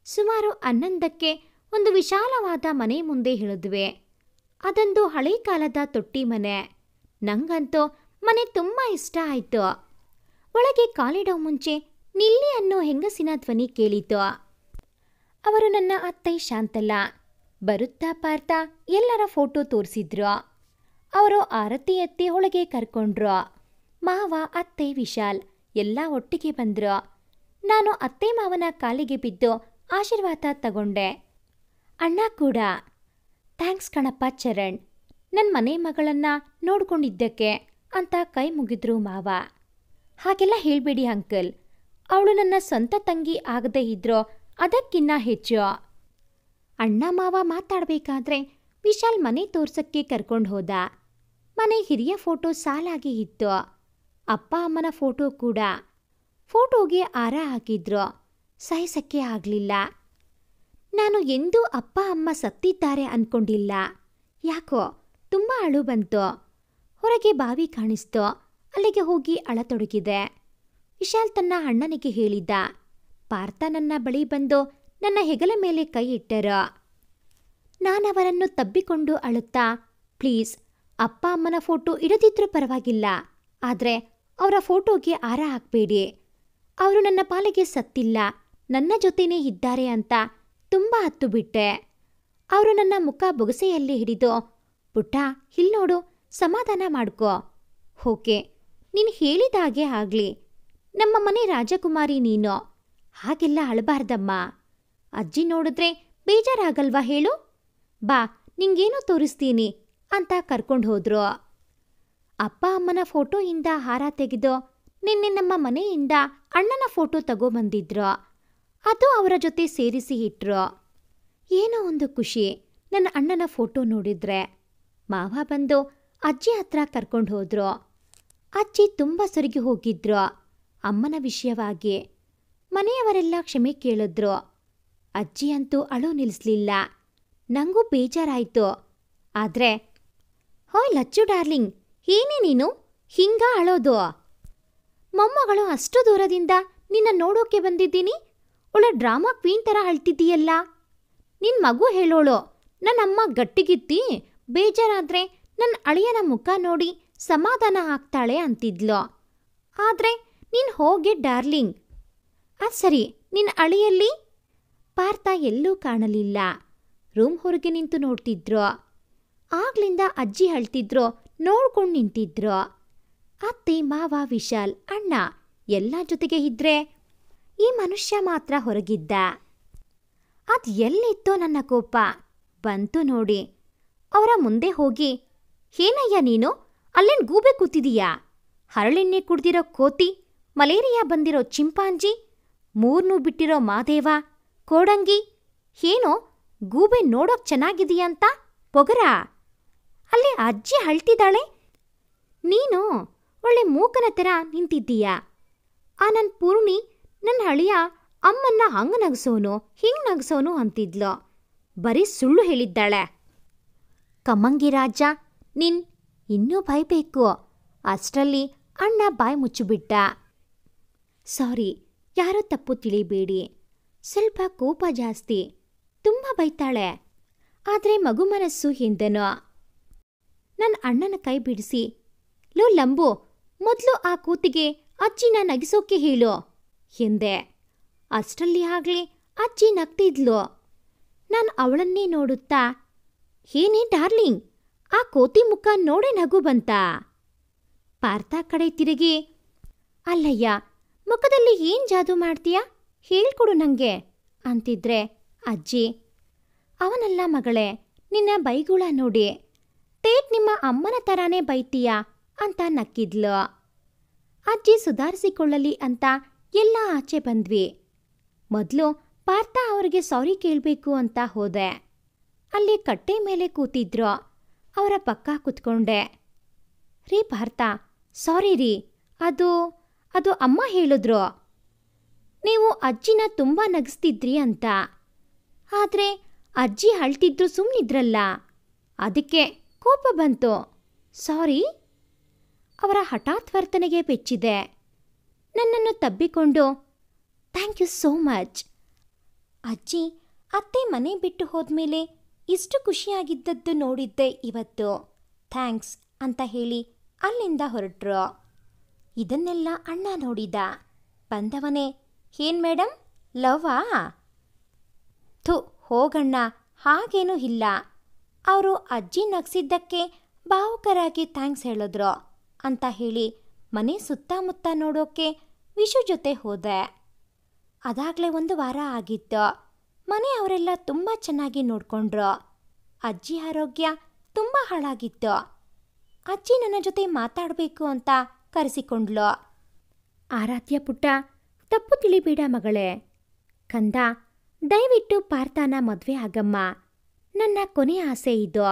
ಸುಮಾರು 11ಕ್ಕೆ ಒಂದು ವಿಶಾಲವಾದ ಮನೆ ಮುಂದೆ ಇಳಿದ್ವಿ. ಅದೊಂದು ಹಳೆ ಕಾಲದ ತೊಟ್ಟಿ ಮನೆ. ನಂಗಂತೂ ಮನೆ ತುಂಬ ಇಷ್ಟ ಆಯಿತು. ಒಳಗೆ ಕಾಲಿಡೋ ಮುಂಚೆ ನಿಲ್ಲಿ ಅನ್ನೋ ಹೆಂಗಸಿನ ಧ್ವನಿ ಕೇಳಿತು. ಅವರು ನನ್ನ ಅತ್ತೆ ಶಾಂತಲಾ. ಬರುತ್ತಾ ಪಾರ್ಥ ಎಲ್ಲರ ಫೋಟೋ ತೋರಿಸಿದ್ರು. ಅವರು ಆರತಿ ಎತ್ತಿ ಒಳಗೆ ಕರ್ಕೊಂಡ್ರು. ಮಾವ, ಅತ್ತೆ, ವಿಶಾಲ್ ಎಲ್ಲ ಒಟ್ಟಿಗೆ ಬಂದ್ರು. ನಾನು ಅತ್ತೆ ಮಾವನ ಕಾಲಿಗೆ ಬಿದ್ದು ಆಶೀರ್ವಾದ ತಗೊಂಡೆ. ಅಣ್ಣ ಕೂಡ. ಥ್ಯಾಂಕ್ಸ್ ಕಣಪ್ಪ ಚರಣ್, ನನ್ನ ಮನೆ ಮಗಳನ್ನು ನೋಡ್ಕೊಂಡಿದ್ದಕ್ಕೆ ಅಂತ ಕೈ ಮುಗಿದ್ರು ಮಾವ. ಹಾಗೆಲ್ಲ ಹೇಳಬೇಡಿ ಅಂಕಲ್. ಅವಳು ನನ್ನ ಸ್ವಂತ ತಂಗಿ ಆಗದೇ ಇದ್ರೋ ಅದಕ್ಕಿನ್ನ ಹೆಚ್ಚು. ಅಣ್ಣ ಮಾವ ಮಾತಾಡಬೇಕಾದ್ರೆ ವಿಶಾಲ್ ಮನೆ ತೋರ್ಸಕ್ಕೆ ಕರ್ಕೊಂಡು ಹೋದ. ಮನೆ ಹಿರಿಯ ಫೋಟೋ ಸಾಲಾಗಿ ಇತ್ತು. ಅಪ್ಪ ಅಮ್ಮನ ಫೋಟೋ ಕೂಡ. ಫೋಟೋಗೆ ಹಾರ ಹಾಕಿದ್ರು. ಸಹಿಸಕ್ಕೆ ಆಗಲಿಲ್ಲ. ನಾನು ಎಂದೂ ಅಪ್ಪ ಅಮ್ಮ ಸತ್ತಿದ್ದಾರೆ ಅಂದ್ಕೊಂಡಿಲ್ಲ. ಯಾಕೋ ತುಂಬ ಅಳು ಬಂತು. ಹೊರಗೆ ಬಾವಿ ಕಾಣಿಸ್ತು. ಅಲ್ಲಿಗೆ ಹೋಗಿ ಅಳತೊಡಗಿದೆ. ವಿಶಾಲ್ ತನ್ನ ಅಣ್ಣನಿಗೆ ಹೇಳಿದ್ದ. ಪಾರ್ಥ ನನ್ನ ಬಳಿ ಬಂದು ನನ್ನ ಹೆಗಲ ಮೇಲೆ ಕೈ ಇಟ್ಟರು. ನಾನವರನ್ನು ತಬ್ಬಿಕೊಂಡು ಅಳುತ್ತಾ, ಪ್ಲೀಸ್ ಅಪ್ಪ ಅಮ್ಮನ ಫೋಟೋ ಇಡದಿದ್ರೂ ಪರವಾಗಿಲ್ಲ, ಆದರೆ ಅವರ ಫೋಟೋಗೆ ಹಾರ ಹಾಕಬೇಡಿ. ಅವರು ನನ್ನ ಪಾಲಿಗೆ ಸತ್ತಿಲ್ಲ, ನನ್ನ ಜೊತೆನೇ ಇದ್ದಾರೆ ಅಂತ ತುಂಬ ಹತ್ತು ಬಿಟ್ಟೆ. ಅವರು ನನ್ನ ಮುಖ ಬೊಗಸೆಯಲ್ಲಿ ಹಿಡಿದು, ಪುಟ್ಟ ಇಲ್ನೋಡು, ಸಮಾಧಾನ ಮಾಡ್ಕೋ. ಓಕೆ, ನೀನು ಹೇಳಿದ ಹಾಗೆ ಆಗಲಿ. ನಮ್ಮ ಮನೆ ರಾಜಕುಮಾರಿ ನೀನು. ಹಾಗೆಲ್ಲ ಅಳಬಾರ್ದಮ್ಮ. ಅಜ್ಜಿ ನೋಡಿದ್ರೆ ಬೇಜಾರಾಗಲ್ವಾ ಹೇಳು? ಬಾ, ನಿಂಗೇನೋ ತೋರಿಸ್ತೀನಿ ಅಂತ ಕರ್ಕೊಂಡು ಹೋದ್ರು. ಅಪ್ಪ ಅಮ್ಮನ ಫೋಟೋಯಿಂದ ಹಾರ ತೆಗೆದು ನಿನ್ನೆ ನಮ್ಮ ಮನೆಯಿಂದ ಅಣ್ಣನ ಫೋಟೋ ತಗೊಬಂದಿದ್ರು. ಅದು ಅವರ ಜೊತೆ ಸೇರಿಸಿ ಇಟ್ರು. ಏನೋ ಒಂದು ಖುಷಿ ನನ್ನ ಅಣ್ಣನ ಫೋಟೋ ನೋಡಿದ್ರೆ. ಮಾವ ಬಂದು ಅಜ್ಜಿ ಹತ್ರ ಕರ್ಕೊಂಡು ಹೋದ್ರು. ಅಜ್ಜಿ ತುಂಬ ಸೊರಗಿ ಹೋಗಿದ್ರು ಅಮ್ಮನ ವಿಷಯವಾಗಿ. ಮನೆಯವರೆಲ್ಲ ಕ್ಷಮೆ ಕೇಳಿದ್ರು. ಅಜ್ಜಿ ಅಂತೂ ಅಳೋ ನಿಲ್ಲಿಸ್ಲಿಲ್ಲ. ನಂಗೂ ಬೇಜಾರಾಯಿತು. ಆದರೆ ಹೋಯ್ ಲಚ್ಚು ಡಾರ್ಲಿಂಗ್, ಏನೇ ನೀನು ಹಿಂಗ ಅಳೋದು? ಮೊಮ್ಮಗಳು ಅಷ್ಟು ದೂರದಿಂದ ನಿನ್ನ ನೋಡೋಕೆ ಬಂದಿದ್ದೀನಿ. ಒಳ್ಳೆ ಡ್ರಾಮಾ ಕ್ವೀನ್ ಥರ ಅಳ್ತಿದ್ದೀಯಲ್ಲ. ನಿನ್ನ ಮಗು ಹೇಳೋಳು, ನನ್ನಮ್ಮ ಗಟ್ಟಿಗಿತ್ತಿ ಬೇಜಾರಾದ್ರೆ ನನ್ನ ಅಳಿಯನ ಮುಖ ನೋಡಿ ಸಮಾಧಾನ ಆಗ್ತಾಳೆ ಅಂತಿದ್ಲು. ಆದರೆ ನೀನು ಹೋಗೆ ಡಾರ್ಲಿಂಗ್. ಅದು ಸರಿ, ನಿನ್ನ ಅಳಿಯಲ್ಲಿ? ಪಾರ್ಥ ಎಲ್ಲೂ ಕಾಣಲಿಲ್ಲ. ರೂಮ್ ಹೊರಗೆ ನಿಂತು ನೋಡ್ತಿದ್ರು. ಆಗ್ಲಿಂದ ಅಜ್ಜಿ ಅಳ್ತಿದ್ರು ನೋಡ್ಕೊಂಡು ನಿಂತಿದ್ರು. ಅತ್ತೆ, ಮಾವ, ವಿಶಾಲ್, ಅಣ್ಣ ಎಲ್ಲ ಜೊತೆಗೆ ಇದ್ರೆ ಈ ಮನುಷ್ಯ ಮಾತ್ರ ಹೊರಗಿದ್ದ. ಅದು ಎಲ್ಲಿತ್ತೋ ನನ್ನ ಕೋಪ ಬಂತು ನೋಡಿ. ಅವರ ಮುಂದೆ ಹೋಗಿ, ಏನಯ್ಯ ನೀನು ಅಲ್ಲೇನು ಗೂಬೆ ಕೂತಿದೀಯಾ? ಹರಳೆಣ್ಣೆ ಕುಡ್ದಿರೋ ಕೋತಿ, ಮಲೇರಿಯಾ ಬಂದಿರೋ ಚಿಂಪಾಂಜಿ, ಮೂರ್ನೂ ಬಿಟ್ಟಿರೋ ಮಾದೇವ, ಕೋಡಂಗಿ, ಏನೋ ಗೂಬೆ ನೋಡೋಕ್ ಚೆನ್ನಾಗಿದೀಯಂತ ಪೊಗರ. ಅಲ್ಲಿ ಅಜ್ಜಿ ಅಳ್ತಿದ್ದಾಳೆ, ನೀನು ಒಳ್ಳೆ ಮೂಕನ ಥರ ನಿಂತಿದ್ದೀಯಾ. ಆ ನನ್ನ ಪೂರ್ಣಿ ನನ್ನ ಅಳಿಯ ಅಮ್ಮನ್ನ ಹಂಗೆ ನಗಸೋನು ಹಿಂಗೆ ನಗಸೋನು ಅಂತಿದ್ಲು. ಬರೀ ಸುಳ್ಳು ಹೇಳಿದ್ದಾಳೆ. ಕಮ್ಮಂಗಿ ರಾಜ, ನಿನ್ ಇನ್ನೂ ಬೈಬೇಕು. ಅಷ್ಟರಲ್ಲಿ ಅಣ್ಣ ಬಾಯಿ ಮುಚ್ಚಿಬಿಟ್ಟ. ಸಾರಿ, ಯಾರೂ ತಪ್ಪು ತಿಳಿಬೇಡಿ. ಸ್ವಲ್ಪ ಕೋಪ ಜಾಸ್ತಿ, ತುಂಬ ಬೈತಾಳೆ. ಆದರೆ ಮಗು ಮನಸ್ಸು ಎಂದನು. ನನ್ನ ಅಣ್ಣನ ಕೈ ಬಿಡಿಸಿ, ಲೋ ಲಂಬು, ಮೊದಲು ಆ ಕೂತಿಗೆ ಅಜ್ಜಿನ ನಗಿಸೋಕೆ ಹೇಳು ಎಂದೆ. ಅಷ್ಟರಲ್ಲಿ ಆಗಲಿ ಅಜ್ಜಿ ನಗ್ತಿದ್ಲು. ನಾನು ಅವಳನ್ನೇ ನೋಡುತ್ತಾ, ಏನೇ ಡಾರ್ಲಿಂಗ್, ಆ ಕೋತಿ ಮುಖ ನೋಡೇ ನಗು ಬಂತ. ಪಾರ್ಥ ಕಡೆ ತಿರುಗಿ, ಅಲ್ಲಯ್ಯ, ಮುಖದಲ್ಲಿ ಏನ್ ಜಾದು ಮಾಡ್ತೀಯಾ ಹೇಳ್ಕೊಡು ನಂಗೆ ಅಂತಿದ್ರೆ ಅಜ್ಜಿ, ಅವನಲ್ಲ ಮಗಳೇ, ನಿನ್ನ ಬೈಗುಳ ನೋಡಿ ತೇಟ್ ನಿಮ್ಮ ಅಮ್ಮನ ಥರಾನೇ ಬೈತೀಯಾ ಅಂತ ನಕ್ಕಿದ್ಲು. ಅಜ್ಜಿ ಸುಧಾರಿಸಿಕೊಳ್ಳಲಿ ಅಂತ ಎಲ್ಲ ಆಚೆ ಬಂದ್ವಿ. ಮೊದಲು ಪಾರ್ಥ ಅವರಿಗೆ ಸಾರಿ ಕೇಳಬೇಕು ಅಂತ ಹೋದೆ. ಅಲ್ಲಿ ಕಟ್ಟೆ ಮೇಲೆ ಕೂತಿದ್ರು. ಅವರ ಪಕ್ಕ ಕೂತ್ಕೊಂಡೆ. ರೀ ಪಾರ್ಥ, ಸಾರಿ ರೀ, ಅದು ಅಮ್ಮ ಹೇಳಿದ್ರು ನೀವು ಅಜ್ಜಿನ ತುಂಬ ನಗಿಸ್ತಿದ್ರಿ ಅಂತ. ಆದರೆ ಅಜ್ಜಿ ಅಳ್ತಿದ್ರು ಸುಮ್ಮನಿದ್ರಲ್ಲ, ಅದಕ್ಕೆ ಕೋಪ ಬಂತು. ಸಾರಿ. ಅವರ ಹಠಾತ್ ವರ್ತನೆಗೆ ಬೆಚ್ಚಿದೆ. ನನ್ನನ್ನು ತಬ್ಬಿಕೊಂಡು, ಥ್ಯಾಂಕ್ ಯು ಸೋ ಮಚ್. ಅಜ್ಜಿ ಅತ್ತೆ ಮನೆ ಬಿಟ್ಟು ಹೋದ್ಮೇಲೆ ಇಷ್ಟು ಖುಷಿಯಾಗಿದ್ದದ್ದು ನೋಡಿದ್ದೆ ಇವತ್ತು. ಥ್ಯಾಂಕ್ಸ್ ಅಂತ ಹೇಳಿ ಅಲ್ಲಿಂದ ಹೊರಟ್ರು. ಇದನ್ನೆಲ್ಲ ಅಣ್ಣ ನೋಡಿದ. ಬಂದವನೇ, ಏನ್ ಮೇಡಮ್, ಲವ್ವಾ? ಥು, ಹೋಗಣ್ಣ, ಹಾಗೇನೂ ಇಲ್ಲ. ಅವರು ಅಜ್ಜಿ ನಗ್ಸಿದ್ದಕ್ಕೆ ಭಾವುಕರಾಗಿ ಥ್ಯಾಂಕ್ಸ್ ಹೇಳಿದ್ರು ಅಂತ ಹೇಳಿ ಮನೆ ಸುತ್ತಮುತ್ತ ನೋಡೋಕೆ ವಿಶು ಜೊತೆ ಹೋದೆ. ಅದಾಗಲೇ 1 ವಾರ ಆಗಿತ್ತು. ಮನೆಯವರೆಲ್ಲ ತುಂಬ ಚೆನ್ನಾಗಿ ನೋಡ್ಕೊಂಡ್ರು. ಅಜ್ಜಿ ಆರೋಗ್ಯ ತುಂಬ ಹಾಳಾಗಿತ್ತು. ಅಜ್ಜಿ ನನ್ನ ಜೊತೆ ಮಾತಾಡಬೇಕು ಅಂತ ಕರೆಸಿಕೊಂಡ್ಲು. ಆರಾಧ್ಯ ಪುಟ್ಟ, ತಪ್ಪು ತಿಳಿಬೇಡ ಮಗಳೇ. ಕಂದ, ದಯವಿಟ್ಟು ಪಾರ್ಥನ ಮದುವೆ ಆಗಮ್ಮ. ನನ್ನ ಕೊನೆಯ ಆಸೆ ಇದು.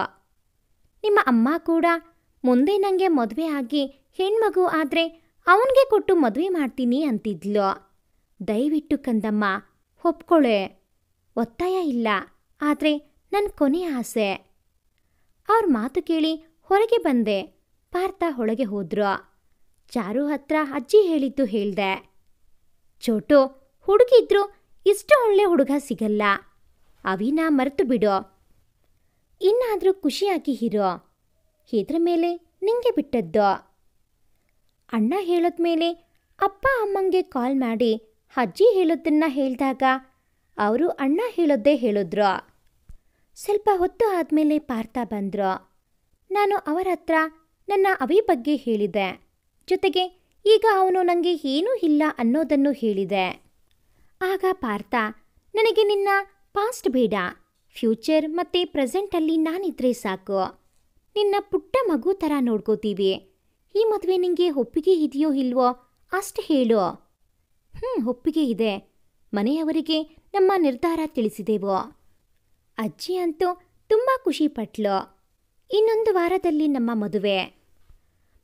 ನಿಮ್ಮ ಅಮ್ಮ ಕೂಡ ಮುಂದೆ ನನಗೆ ಮದುವೆ ಆಗಿ ಹೆಣ್ಮಗು ಆದರೆ ಅವನಿಗೆ ಕೊಟ್ಟು ಮದುವೆ ಮಾಡ್ತೀನಿ ಅಂತಿದ್ಲು. ದಯವಿಟ್ಟು ಕಂದಮ್ಮ ಒಪ್ಕೊಳ್ಳೆ. ಒತ್ತಾಯ ಇಲ್ಲ, ಆದರೆ ನನ್ನ ಕೊನೆಯ ಆಸೆ. ಅವ್ರ ಮಾತು ಕೇಳಿ ಹೊರಗೆ ಬಂದೆ. ಪಾರ್ಥ ಒಳಗೆ ಹೋದ್ರು. ಚಾರು ಹತ್ರ ಅಜ್ಜಿ ಹೇಳಿದ್ದು ಹೇಳ್ದೆ. ಚೋಟು, ಹುಡುಗಿದ್ರು ಇಷ್ಟು ಒಳ್ಳೆ ಹುಡುಗ ಸಿಗಲ್ಲ. ಅವಿನ ಮರೆತು ಬಿಡು. ಇನ್ನಾದರೂ ಖುಷಿಯಾಗಿ ಇರೋ. ಇದ್ರ ಮೇಲೆ ನಿಂಗೆ ಬಿಟ್ಟದ್ದು. ಅಣ್ಣ ಹೇಳಿದ್ಮೇಲೆ ಅಪ್ಪ ಅಮ್ಮಂಗೆ ಕಾಲ್ ಮಾಡಿ ಅಜ್ಜಿ ಹೇಳೋದನ್ನ ಹೇಳಿದಾಗ ಅವರು ಅಣ್ಣ ಹೇಳೋದೇ ಹೇಳಿದ್ರು. ಸ್ವಲ್ಪ ಹೊತ್ತು ಆದಮೇಲೆ ಪಾರ್ಥ ಬಂದ್ರು. ನಾನು ಅವರ ಹತ್ರ ನನ್ನ ಅವಿ ಬಗ್ಗೆ ಹೇಳಿದೆ. ಜೊತೆಗೆ ಈಗ ಅವನು ನನಗೆ ಏನೂ ಇಲ್ಲ ಅನ್ನೋದನ್ನು ಹೇಳಿದೆ. ಆಗ ಪಾರ್ಥ, ನನಗೆ ನಿನ್ನ ಪಾಸ್ಟ್ ಬೇಡ, ಫ್ಯೂಚರ್ ಮತ್ತು ಪ್ರೆಸೆಂಟಲ್ಲಿ ನಾನಿದ್ರೆ ಸಾಕು. ನಿನ್ನ ಪುಟ್ಟ ಮಗು ಥರ ನೋಡ್ಕೋತೀವಿ. ಈ ಮದುವೆ ನಿಂಗೆ ಒಪ್ಪಿಗೆ ಇದೆಯೋ ಇಲ್ವೋ ಅಷ್ಟು ಹೇಳು. ಒಪ್ಪಿಗೆ ಇದೆ. ಮನೆಯವರಿಗೆ ನಮ್ಮ ನಿರ್ಧಾರ ತಿಳಿಸಿದೆವು. ಅಜ್ಜಿ ಅಂತೂ ತುಂಬ ಖುಷಿಪಟ್ಲು. ಇನ್ನೊಂದು ವಾರದಲ್ಲಿ ನಮ್ಮ ಮದುವೆ.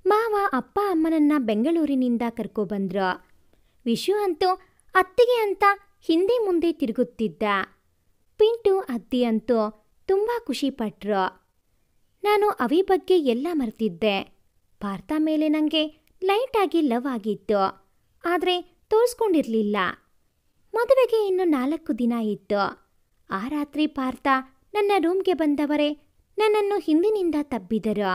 ಮಾವ ಅಪ್ಪ ಅಮ್ಮನನ್ನ ಬೆಂಗಳೂರಿನಿಂದ ಕರ್ಕೊಬಂದ್ರು. ವಿಶು ಅಂತೂ ಅತ್ತಿಗೆ ಅಂತ ಹಿಂದೆ ಮುಂದೆ ತಿರುಗುತ್ತಿದ್ದ. ಪಿಂಟು ಅತ್ತಿ ಅಂತೂ ತುಂಬ ಖುಷಿಪಟ್ರು. ನಾನು ಅವಿ ಬಗ್ಗೆ ಎಲ್ಲ ಮರೆತಿದ್ದೆ. ಪಾರ್ಥ ಮೇಲೆ ನನಗೆ ಲೈಟಾಗಿ ಲವ್ ಆಗಿತ್ತು, ಆದರೆ ತೋರಿಸ್ಕೊಂಡಿರಲಿಲ್ಲ. ಮದುವೆಗೆ ಇನ್ನು 4 ದಿನ ಇತ್ತು. ಆ ರಾತ್ರಿ ಪಾರ್ಥ ನನ್ನ ರೂಮ್ಗೆ ಬಂದವರೇ ನನ್ನನ್ನು ಹಿಂದಿನಿಂದ ತಬ್ಬಿದರು.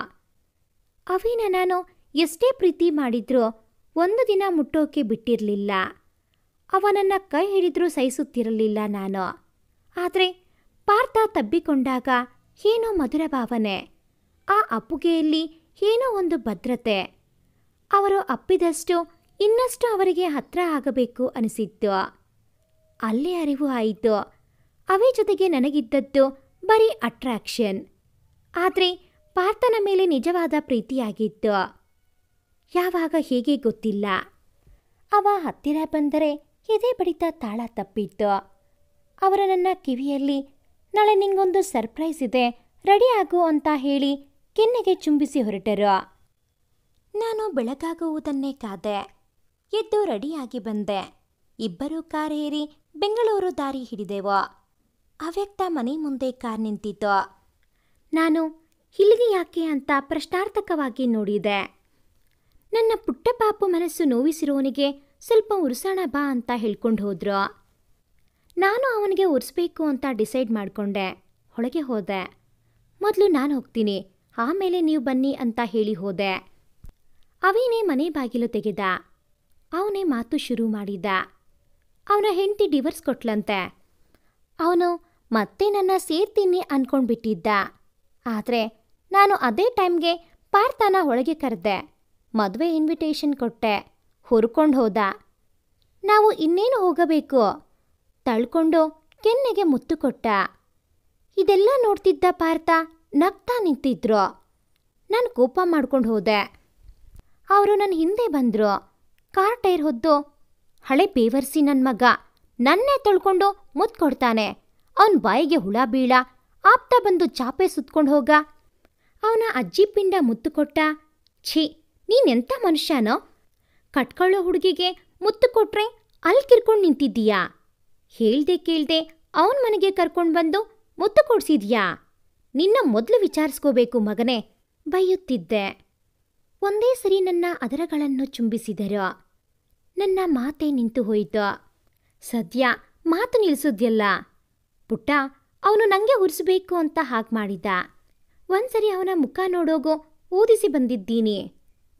ಅವಿನ ನಾನು ಎಷ್ಟೇ ಪ್ರೀತಿ ಮಾಡಿದ್ರೂ 1 ದಿನ ಮುಟ್ಟೋಕೆ ಬಿಟ್ಟಿರಲಿಲ್ಲ. ಅವನನ್ನ ಕೈ ಹಿಡಿದ್ರೂ ಸಹಿಸುತ್ತಿರಲಿಲ್ಲ ನಾನು. ಆದರೆ ಪಾರ್ಥ ತಬ್ಬಿಕೊಂಡಾಗ ಏನೋ ಮಧುರ ಭಾವನೆ. ಆ ಅಪ್ಪುಗೆಯಲ್ಲಿ ಏನೋ ಒಂದು ಭದ್ರತೆ. ಅವರು ಅಪ್ಪಿದಷ್ಟು ಇನ್ನಷ್ಟು ಅವರಿಗೆ ಹತ್ರ ಆಗಬೇಕು ಅನಿಸಿತ್ತು. ಅಲ್ಲೇ ಅರಿವು ಆಯಿತು, ಅವೇ ಜೊತೆಗೆ ನನಗಿದ್ದದ್ದು ಬರೀ ಅಟ್ರಾಕ್ಷನ್. ಆದರೆ ಪಾರ್ಥನ ಮೇಲೆ ನಿಜವಾದ ಪ್ರೀತಿಯಾಗಿತ್ತು. ಯಾವಾಗ ಹೇಗೆ ಗೊತ್ತಿಲ್ಲ. ಅವ ಹತ್ತಿರ ಬಂದರೆ ಎದೆ ಬಡಿತ ತಾಳ ತಪ್ಪಿತ್ತು. ಅವರು ನನ್ನ ಕಿವಿಯಲ್ಲಿ, ನಾಳೆ ನಿಂಗೊಂದು ಸರ್ಪ್ರೈಸ್ ಇದೆ, ರೆಡಿ ಆಗು ಅಂತ ಹೇಳಿ ಕೆನ್ನೆಗೆ ಚುಂಬಿಸಿ ಹೊರಟರು. ನಾನು ಬೆಳಗಾಗುವುದನ್ನೇ ಕಾದೆ. ಎದ್ದು ರೆಡಿಯಾಗಿ ಬಂದೆ. ಇಬ್ಬರೂ ಕಾರ್ ಏರಿ ಬೆಂಗಳೂರು ದಾರಿ ಹಿಡಿದೆವು. ಅವ್ಯಕ್ತ ಮನೆ ಮುಂದೆ ಕಾರ್ ನಿಂತಿತು. ನಾನು ಇಲ್ಲಿಗೆ ಯಾಕೆ ಅಂತ ಪ್ರಶ್ನಾರ್ಥಕವಾಗಿ ನೋಡಿದೆ. ನನ್ನ ಪುಟ್ಟ ಪಾಪು ಮನಸ್ಸು ನೋವಿಸಿರೋನಿಗೆ ಸ್ವಲ್ಪ ಉರ್ಸೋಣ ಬಾ ಅಂತ ಹೇಳ್ಕೊಂಡು ಹೋದ್ರು. ನಾನು ಅವನಿಗೆ ಉರ್ಸ್ಬೇಕು ಅಂತ ಡಿಸೈಡ್ ಮಾಡಿಕೊಂಡೆ. ಒಳಗೆ ಹೋದೆ. ಮೊದಲು ನಾನು ಹೋಗ್ತೀನಿ, ಆಮೇಲೆ ನೀವು ಬನ್ನಿ ಅಂತ ಹೇಳಿ ಹೋದೆ. ಅವನೇ ಮನೆ ಬಾಗಿಲು ತೆಗೆದ. ಅವನೇ ಮಾತು ಶುರು ಮಾಡಿದ. ಅವನ ಹೆಂಡತಿ ಡಿವರ್ಸ್ ಕೊಟ್ಲಂತೆ. ಅವನು ಮತ್ತೆ ನನ್ನ ಸೇರ್ತೀನಿ ಅನ್ಕೊಂಡ್ಬಿಟ್ಟಿದ್ದ. ಆದರೆ ನಾನು ಅದೇ ಟೈಮ್ಗೆ ಪಾರ್ಥನ ಒಳಗೆ ಕರೆದೆ. ಮದುವೆ ಇನ್ವಿಟೇಷನ್ ಕೊಟ್ಟೆ. ಹುರ್ಕೊಂಡು ಹೋದ. ನಾವು ಇನ್ನೇನು ಹೋಗಬೇಕು. ತಳ್ಕೊಂಡು ಕೆನ್ನೆಗೆ ಮುತ್ತು ಕೊಟ್ಟ. ಇದೆಲ್ಲ ನೋಡ್ತಿದ್ದ ಪಾರ್ಥ ನಗ್ತಾ ನಿಂತಿದ್ರು. ನಾನು ಕೋಪ ಮಾಡ್ಕೊಂಡು ಹೋದೆ. ಅವರು ನನ್ನ ಹಿಂದೆ ಬಂದರು. ಕಾರ್ ಟೈರ್ ಹೊದ್ದು, ಹಳೆ ಬೇವರ್ಸಿ ನನ್ನ ಮಗ ನನ್ನೇ ತೊಳ್ಕೊಂಡು ಮುತ್ತು ಕೊಡ್ತಾನೆ, ಅವನ ಬಾಯಿಗೆ ಹುಳ ಬೀಳ, ಆಪ್ತ ಬಂದು ಚಾಪೆ ಸುತ್ಕೊಂಡು ಹೋಗ, ಅವನ ಅಜ್ಜಿ ಪಿಂಡ ಮುತ್ತು ಕೊಟ್ಟ. ಛೀ, ನೀನೆಂಥ ಮನುಷ್ಯನೋ? ಕಟ್ಕೊಳ್ಳೋ ಹುಡುಗಿಗೆ ಮುತ್ತು ಕೊಟ್ರೆ ಅಲ್ಲಿ ಕಿರ್ಕೊಂಡು ನಿಂತಿದ್ದೀಯಾ? ಹೇಳ್ದೆ ಕೇಳ್ದೆ ಅವನ ಮನೆಗೆ ಕರ್ಕೊಂಡು ಬಂದು ಮುತ್ತು ಕೊಡ್ಸಿದ್ಯಾ? ನಿನ್ನ ಮೊದಲು ವಿಚಾರಿಸ್ಕೋಬೇಕು ಮಗನೇ, ಬೈಯುತ್ತಿದ್ದೆ. ಒಂದೇ ಸರಿ ನನ್ನ ಅದರಗಳನ್ನು ಚುಂಬಿಸಿದರು. ನನ್ನ ಮಾತೇ ನಿಂತು ಹೋಯಿತು. ಸದ್ಯ ಮಾತು ನಿಲ್ಲಿಸೋದ್ಯಲ್ಲ. ಪುಟ್ಟ, ಅವನು ನನಗೆ ಉರಿಸಬೇಕು ಅಂತ ಹಾಗೆ ಮಾಡಿದ. ಒಂದ್ಸರಿ ಅವನ ಮುಖ ನೋಡೋಗೋ ಊದಿಸಿ ಬಂದಿದ್ದೀನಿ.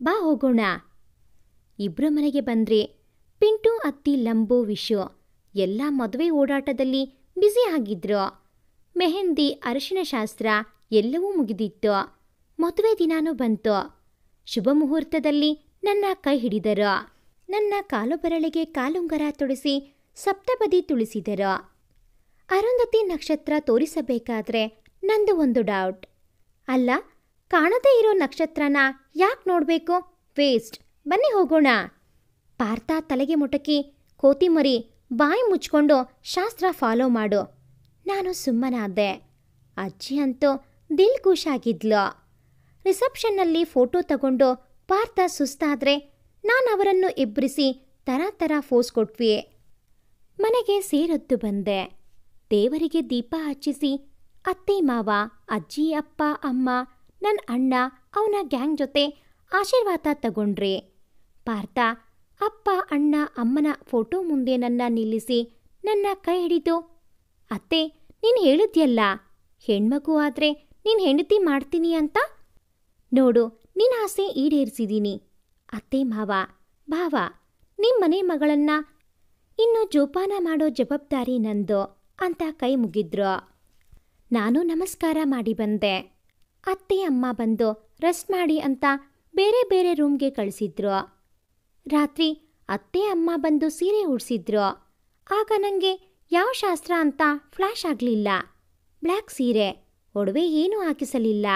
ಬಾ ಹೋಗೋಣ. ಇಬ್ರು ಮನೆಗೆ ಬಂದ್ರಿ. ಪಿಂಟು ಅತ್ತಿ ಲಂಬು ವಿಶು ಎಲ್ಲ ಮದುವೆ ಓಡಾಟದಲ್ಲಿ ಬ್ಯುಸಿ ಆಗಿದ್ರು. ಮೆಹಂದಿ, ಅರಿಶಿನ ಶಾಸ್ತ್ರ ಎಲ್ಲವೂ ಮುಗಿದಿತ್ತು. ಮದುವೆ ದಿನಾನೂ ಬಂತು. ಶುಭ ಮುಹೂರ್ತದಲ್ಲಿ ನನ್ನ ಕೈ ಹಿಡಿದರು. ನನ್ನ ಕಾಲು ಬೆರಳಿಗೆ ಕಾಲುಂಗರ ತೊಡಿಸಿ ಸಪ್ತಪದಿ ತುಳಿಸಿದರು. ಅರುಂಧತಿ ನಕ್ಷತ್ರ ತೋರಿಸಬೇಕಾದ್ರೆ ನಂದು ಒಂದು ಡೌಟ್. ಅಲ್ಲ, ಕಾಣದೇ ಇರೋ ನಕ್ಷತ್ರನ ಯಾಕೆ ನೋಡಬೇಕು? ವೇಸ್ಟ್. ಬನ್ನಿ ಹೋಗೋಣ. ಪಾರ್ಥ ತಲೆಗೆ ಮುಟಕಿ, ಕೋತಿಮರಿ, ಬಾಯಿ ಮುಚ್ಕೊಂಡು ಶಾಸ್ತ್ರ ಫಾಲೋ ಮಾಡು. ನಾನು ಸುಮ್ಮನಾದೆ. ಅಜ್ಜಿ ಅಂತೂ ದಿಲ್ ಖುಷಾಗಿದ್ಲು. ರಿಸೆಪ್ಷನ್ನಲ್ಲಿ ಫೋಟೋ ತಗೊಂಡು ಪಾರ್ಥ ಸುಸ್ತಾದ್ರೆ ನಾನು ಅವರನ್ನು ಎಬ್ಬರಿಸಿ ತರ ಫೋಸ್ ಕೊಟ್ವಿ. ಮನೆಗೆ ಸೇರೊದ್ದು ಬಂದೆ. ದೇವರಿಗೆ ದೀಪ ಹಚ್ಚಿಸಿ ಅತ್ತೆ ಮಾವ, ಅಜ್ಜಿ, ಅಪ್ಪ, ಅಮ್ಮ, ನನ್ನ ಅಣ್ಣ, ಅವನ ಗ್ಯಾಂಗ್ ಜೊತೆ ಆಶೀರ್ವಾದ ತಗೊಂಡ್ರಿ. ಪಾರ್ಥ ಅಪ್ಪ, ಅಣ್ಣ, ಅಮ್ಮನ ಫೋಟೋ ಮುಂದೆ ನನ್ನ ನಿಲ್ಲಿಸಿ ನನ್ನ ಕೈ ಹಿಡಿದು, ಅತ್ತೆ, ನೀನು ಹೇಳಿದ್ಯಲ್ಲ ಹೆಣ್ಮಗು ಆದರೆ ನೀನು ಹೆಂಡತಿ ಮಾಡ್ತೀನಿ ಅಂತ. ನೋಡು, ನಿನ್ನ ಆಸೆ ಈಡೇರಿಸಿದ್ದೀನಿ. ಅತ್ತೆ ಮಾವ, ಭಾವ, ನಿಮ್ಮನೆ ಮಗಳನ್ನ ಇನ್ನು ಜೋಪಾನ ಮಾಡೋ ಜವಾಬ್ದಾರಿ ನಂದು ಅಂತ ಕೈ ಮುಗಿದ್ರು. ನಾನು ನಮಸ್ಕಾರ ಮಾಡಿ ಬಂದೆ. ಅತ್ತೆ ಅಮ್ಮ ಬಂದು ರೆಸ್ಟ್ ಮಾಡಿ ಅಂತ ಬೇರೆ ಬೇರೆ ರೂಮ್ಗೆ ಕಳಿಸಿದ್ರು. ರಾತ್ರಿ ಅತ್ತೆ ಅಮ್ಮ ಬಂದು ಸೀರೆ ಉಡಿಸಿದ್ರು. ಆಗ ನನಗೆ ಯಾವ ಶಾಸ್ತ್ರ ಅಂತ ಫ್ಲ್ಯಾಶ್ ಆಗಲಿಲ್ಲ. ಬ್ಲ್ಯಾಕ್ ಸೀರೆ, ಒಡವೆ ಏನೂ ಹಾಕಿಸಲಿಲ್ಲ.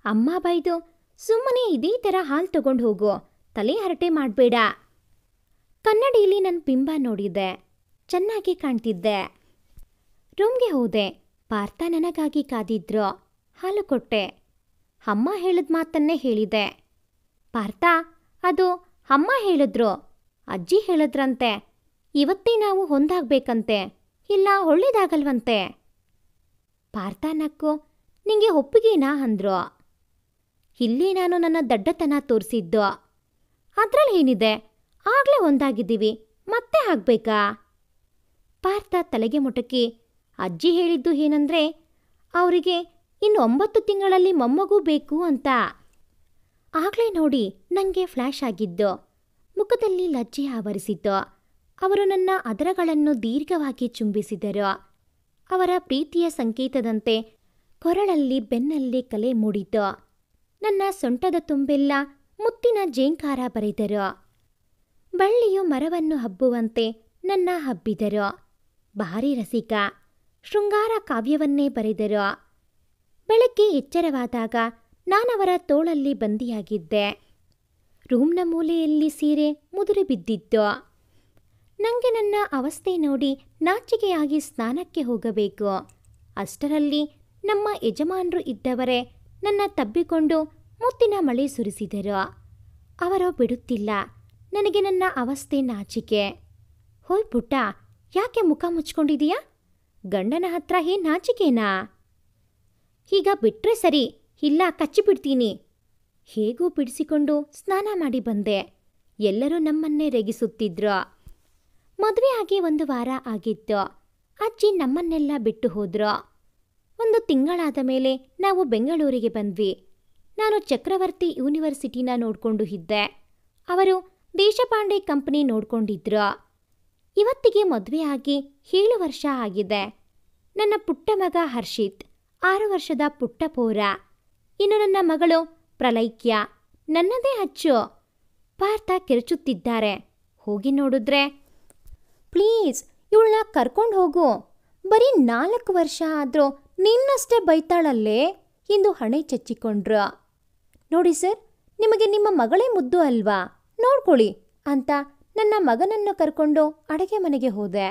ಅಮ್ಮ ಬೈದು, ಸುಮ್ಮನೆ ಇದೇ ಥರ ಹಾಲು ತಗೊಂಡು ಹೋಗು, ತಲೆ ಹರಟೆ ಮಾಡಬೇಡ. ಕನ್ನಡಿಯಲ್ಲಿ ನನ್ನ ಬಿಂಬ ನೋಡಿದೆ, ಚೆನ್ನಾಗಿ ಕಾಣ್ತಿದ್ದೆ. ರೂಮ್ಗೆ ಹೋದೆ. ಪಾರ್ಥ ನನಗಾಗಿ ಕಾದಿದ್ರು. ಹಾಲು ಕೊಟ್ಟೆ. ಅಮ್ಮ ಹೇಳಿದ ಮಾತನ್ನೇ ಹೇಳಿದೆ. ಪಾರ್ಥ, ಅದು ಅಮ್ಮ ಹೇಳಿದ್ರು, ಅಜ್ಜಿ ಹೇಳಿದ್ರಂತೆ, ಇವತ್ತೇ ನಾವು ಹೊಂದಾಗಬೇಕಂತೆ, ಇಲ್ಲ ಒಳ್ಳೇದಾಗಲ್ವಂತೆ. ಪಾರ್ಥ ನಕ್ಕು, ನಿಂಗೆ ಒಪ್ಪಿಗೆನಾ ಅಂದ್ರು. ಇಲ್ಲಿ ನಾನು ನನ್ನ ದಡ್ಡತನ ತೋರಿಸಿದ್ದು. ಅದ್ರಲ್ಲಿ ಏನಿದೆ, ಆಗಲೇ ಒಂದಾಗಿದ್ದೀವಿ, ಮತ್ತೆ ಆಗಬೇಕಾ? ಪಾರ್ಥ ತಲೆಗೆ ಮುಟಕಿ, ಅಜ್ಜಿ ಹೇಳಿದ್ದು ಏನಂದ್ರೆ ಅವರಿಗೆ ಇನ್ನು 9 ತಿಂಗಳಲ್ಲಿ ಮೊಮ್ಮಗು ಬೇಕು ಅಂತ. ಆಗಲೇ ನೋಡಿ ನನಗೆ ಫ್ಲ್ಯಾಶ್ ಆಗಿದ್ದು. ಮುಖದಲ್ಲಿ ಲಜ್ಜೆ ಆವರಿಸಿತು. ಅವರು ನನ್ನ ಅದರಗಳನ್ನು ದೀರ್ಘವಾಗಿ ಚುಂಬಿಸಿದರು. ಅವರ ಪ್ರೀತಿಯ ಸಂಕೇತದಂತೆ ಕೊರಳಲ್ಲಿ ಬೆನ್ನಲ್ಲಿ ಕಲೆ ಮೂಡಿತು. ನನ್ನ ಸೊಂಟದ ತುಂಬೆಲ್ಲ ಮುತ್ತಿನ ಜೇಂಕಾರ ಬರೆದರು. ಬಳ್ಳಿಯು ಮರವನ್ನು ಹಬ್ಬುವಂತೆ ನನ್ನ ಹಬ್ಬಿದರು. ಭಾರಿ ರಸಿಕ, ಶೃಂಗಾರ ಕಾವ್ಯವನ್ನೇ ಬರೆದರು. ಬೆಳಗ್ಗೆ ಎಚ್ಚರವಾದಾಗ ನಾನವರ ತೋಳಲ್ಲಿ ಬಂದಿಯಾಗಿದ್ದೆ. ರೂಮ್ನ ಮೂಲೆಯಲ್ಲಿ ಸೀರೆ ಮುದುರಿ ಬಿದ್ದಿತ್ತು. ನನಗೆ ನನ್ನ ಅವಸ್ಥೆ ನೋಡಿ ನಾಚಿಕೆಯಾಗಿ ಸ್ನಾನಕ್ಕೆ ಹೋಗಬೇಕು. ಅಷ್ಟರಲ್ಲಿ ನಮ್ಮ ಯಜಮಾನರು ಇದ್ದವರೇ ನನ್ನ ತಬ್ಬಿಕೊಂಡು ಮುತ್ತಿನ ಮಳೆ ಸುರಿಸಿದರು. ಅವರು ಬಿಡುತ್ತಿಲ್ಲ. ನನಗೆ ನನ್ನ ಅವಸ್ಥೆ ನಾಚಿಕೆ. ಹೋಯ್ ಪುಟ್ಟ, ಯಾಕೆ ಮುಖ ಮುಚ್ಕೊಂಡಿದೀಯಾ? ಗಂಡನ ಹತ್ರ ಏನ್ ನಾಚಿಕೆನಾ? ಈಗ ಬಿಟ್ರೆ ಸರಿ, ಇಲ್ಲ ಕಚ್ಚಿಬಿಡ್ತೀನಿ. ಹೇಗೂ ಬಿಡಿಸಿಕೊಂಡು ಸ್ನಾನ ಮಾಡಿ ಬಂದೆ. ಎಲ್ಲರೂ ನಮ್ಮನ್ನೇ ರೇಗಿಸುತ್ತಿದ್ರು. ಮದುವೆ ಆಗಿ 1 ವಾರ ಆಗಿತ್ತು. ಅಜ್ಜಿ ನಮ್ಮನ್ನೆಲ್ಲ ಬಿಟ್ಟು ಹೋದ್ರು. 1 ತಿಂಗಳಾದ ಮೇಲೆ ನಾವು ಬೆಂಗಳೂರಿಗೆ ಬಂದ್ವಿ. ನಾನು ಚಕ್ರವರ್ತಿ ಯೂನಿವರ್ಸಿಟಿನ ನೋಡ್ಕೊಂಡು ಇದ್ದೆ. ಅವರು ದೇಶಪಾಂಡೆ ಕಂಪನಿ ನೋಡ್ಕೊಂಡಿದ್ರು. ಇವತ್ತಿಗೆ ಮದುವೆ ಆಗಿ 7 ವರ್ಷ ಆಗಿದೆ. ನನ್ನ ಪುಟ್ಟ ಮಗ ಹರ್ಷಿತ್, 6 ವರ್ಷದ ಪುಟ್ಟ ಪೋರ. ಇನ್ನು ನನ್ನ ಮಗಳು ಪ್ರಲೈಕ್ಯ, ನನ್ನದೇ ಅಚ್ಚು. ಪಾರ್ಥ ಕಿರುಚುತ್ತಿದ್ದಾರೆ. ಹೋಗಿ ನೋಡಿದ್ರೆ, ಪ್ಲೀಸ್ ಇವಳನ್ನ ಕರ್ಕೊಂಡು ಹೋಗು. ಬರೀ 4 ವರ್ಷ ಆದರೂ ನಿನ್ನಷ್ಟೇ ಬೈತಾಳಲ್ಲೇ ಎಂದು ಹಣೆ ಚಚ್ಚಿಕೊಂಡ್ರು. ನೋಡಿ ಸರ್, ನಿಮಗೆ ನಿಮ್ಮ ಮಗಳೇ ಮುದ್ದು ಅಲ್ವಾ, ನೋಡ್ಕೊಳ್ಳಿ ಅಂತ ನನ್ನ ಮಗನನ್ನು ಕರ್ಕೊಂಡು ಅಡುಗೆ ಮನೆಗೆ ಹೋದೆ.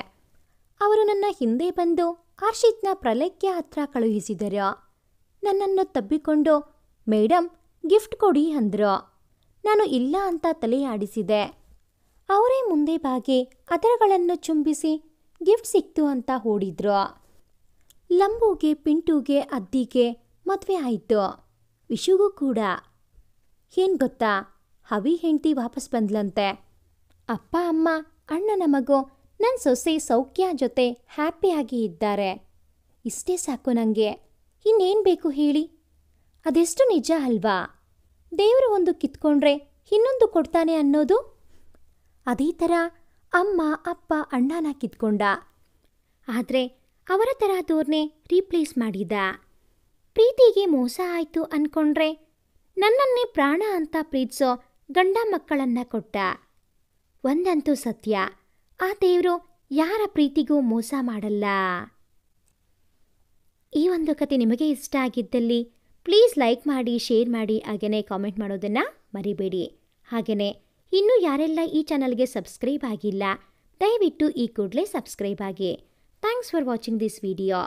ಅವರು ನನ್ನ ಹಿಂದೆ ಬಂದು ಹರ್ಷಿತ್ನ ಪ್ರಲೈಕ್ಯ ಹತ್ರ ಕಳುಹಿಸಿದರು. ನನ್ನನ್ನು ತಬ್ಬಿಕೊಂಡು, ಮೇಡಮ್ ಗಿಫ್ಟ್ ಕೊಡಿ ಅಂದ್ರು. ನಾನು ಇಲ್ಲ ಅಂತ ತಲೆ ಆಡಿಸಿದೆ. ಅವರೇ ಮುಂದೆ ಬಾಗಿ ಅದರಗಳನ್ನು ಚುಂಬಿಸಿ ಗಿಫ್ಟ್ ಸಿಕ್ತು ಅಂತ ಓಡಿದ್ರು. ಲಂಬುಗೆ, ಪಿಂಟುಗೆ, ಅದ್ದಿಗೆ ಮದುವೆ ಆಯಿತು. ವಿಶುಗೂ ಕೂಡ. ಏನ್ ಗೊತ್ತಾ, ಹವಿ ಹೆಂಡತಿ ವಾಪಸ್ ಬಂದ್ಲಂತೆ. ಅಪ್ಪ ಅಮ್ಮ, ಅಣ್ಣನ ಮಗು, ನನ್ನ ಸೊಸೆ ಸೌಖ್ಯ ಜೊತೆ ಹ್ಯಾಪಿಯಾಗಿ ಇದ್ದಾರೆ. ಇಷ್ಟೇ ಸಾಕು ನನಗೆ. ಇನ್ನೇನು ಬೇಕು ಹೇಳಿ? ಅದೆಷ್ಟು ನಿಜ ಅಲ್ವಾ? ದೇವರು ಒಂದು ಕಿತ್ಕೊಂಡ್ರೆ ಇನ್ನೊಂದು ಕೊಡ್ತಾನೆ ಅನ್ನೋದು. ಅದೇ ಥರ ಅಮ್ಮ ಅಪ್ಪ ಅಣ್ಣನ ಕಿತ್ಕೊಂಡ. ಆದರೆ ಅವರ ತರಹದವ್ರನ್ನೇ ರೀಪ್ಲೇಸ್ ಮಾಡಿದ. ಪ್ರೀತಿಗೆ ಮೋಸ ಆಯಿತು ಅನ್ಕೊಂಡ್ರೆ ನನ್ನನ್ನೇ ಪ್ರಾಣ ಅಂತ ಪ್ರೀತಿಸೋ ಗಂಡ ಮಕ್ಕಳನ್ನ ಕೊಟ್ಟ. ಒಂದಂತೂ ಸತ್ಯ, ಆ ದೇವರು ಯಾರ ಪ್ರೀತಿಗೂ ಮೋಸ ಮಾಡಲ್ಲ. ಈ ಒಂದು ಕತೆ ನಿಮಗೆ ಇಷ್ಟ ಆಗಿದ್ದಲ್ಲಿ ಪ್ಲೀಸ್ ಲೈಕ್ ಮಾಡಿ, ಶೇರ್ ಮಾಡಿ, ಹಾಗೆಯೇ ಕಾಮೆಂಟ್ ಮಾಡೋದನ್ನು ಮರಿಬೇಡಿ. ಹಾಗೆಯೇ ಇನ್ನೂ ಯಾರೆಲ್ಲ ಈ ಚಾನಲ್ಗೆ ಸಬ್ಸ್ಕ್ರೈಬ್ ಆಗಿಲ್ಲ, ದಯವಿಟ್ಟು ಈ ಕೂಡಲೇ ಸಬ್ಸ್ಕ್ರೈಬ್ ಆಗಿ. Thanks for watching this video.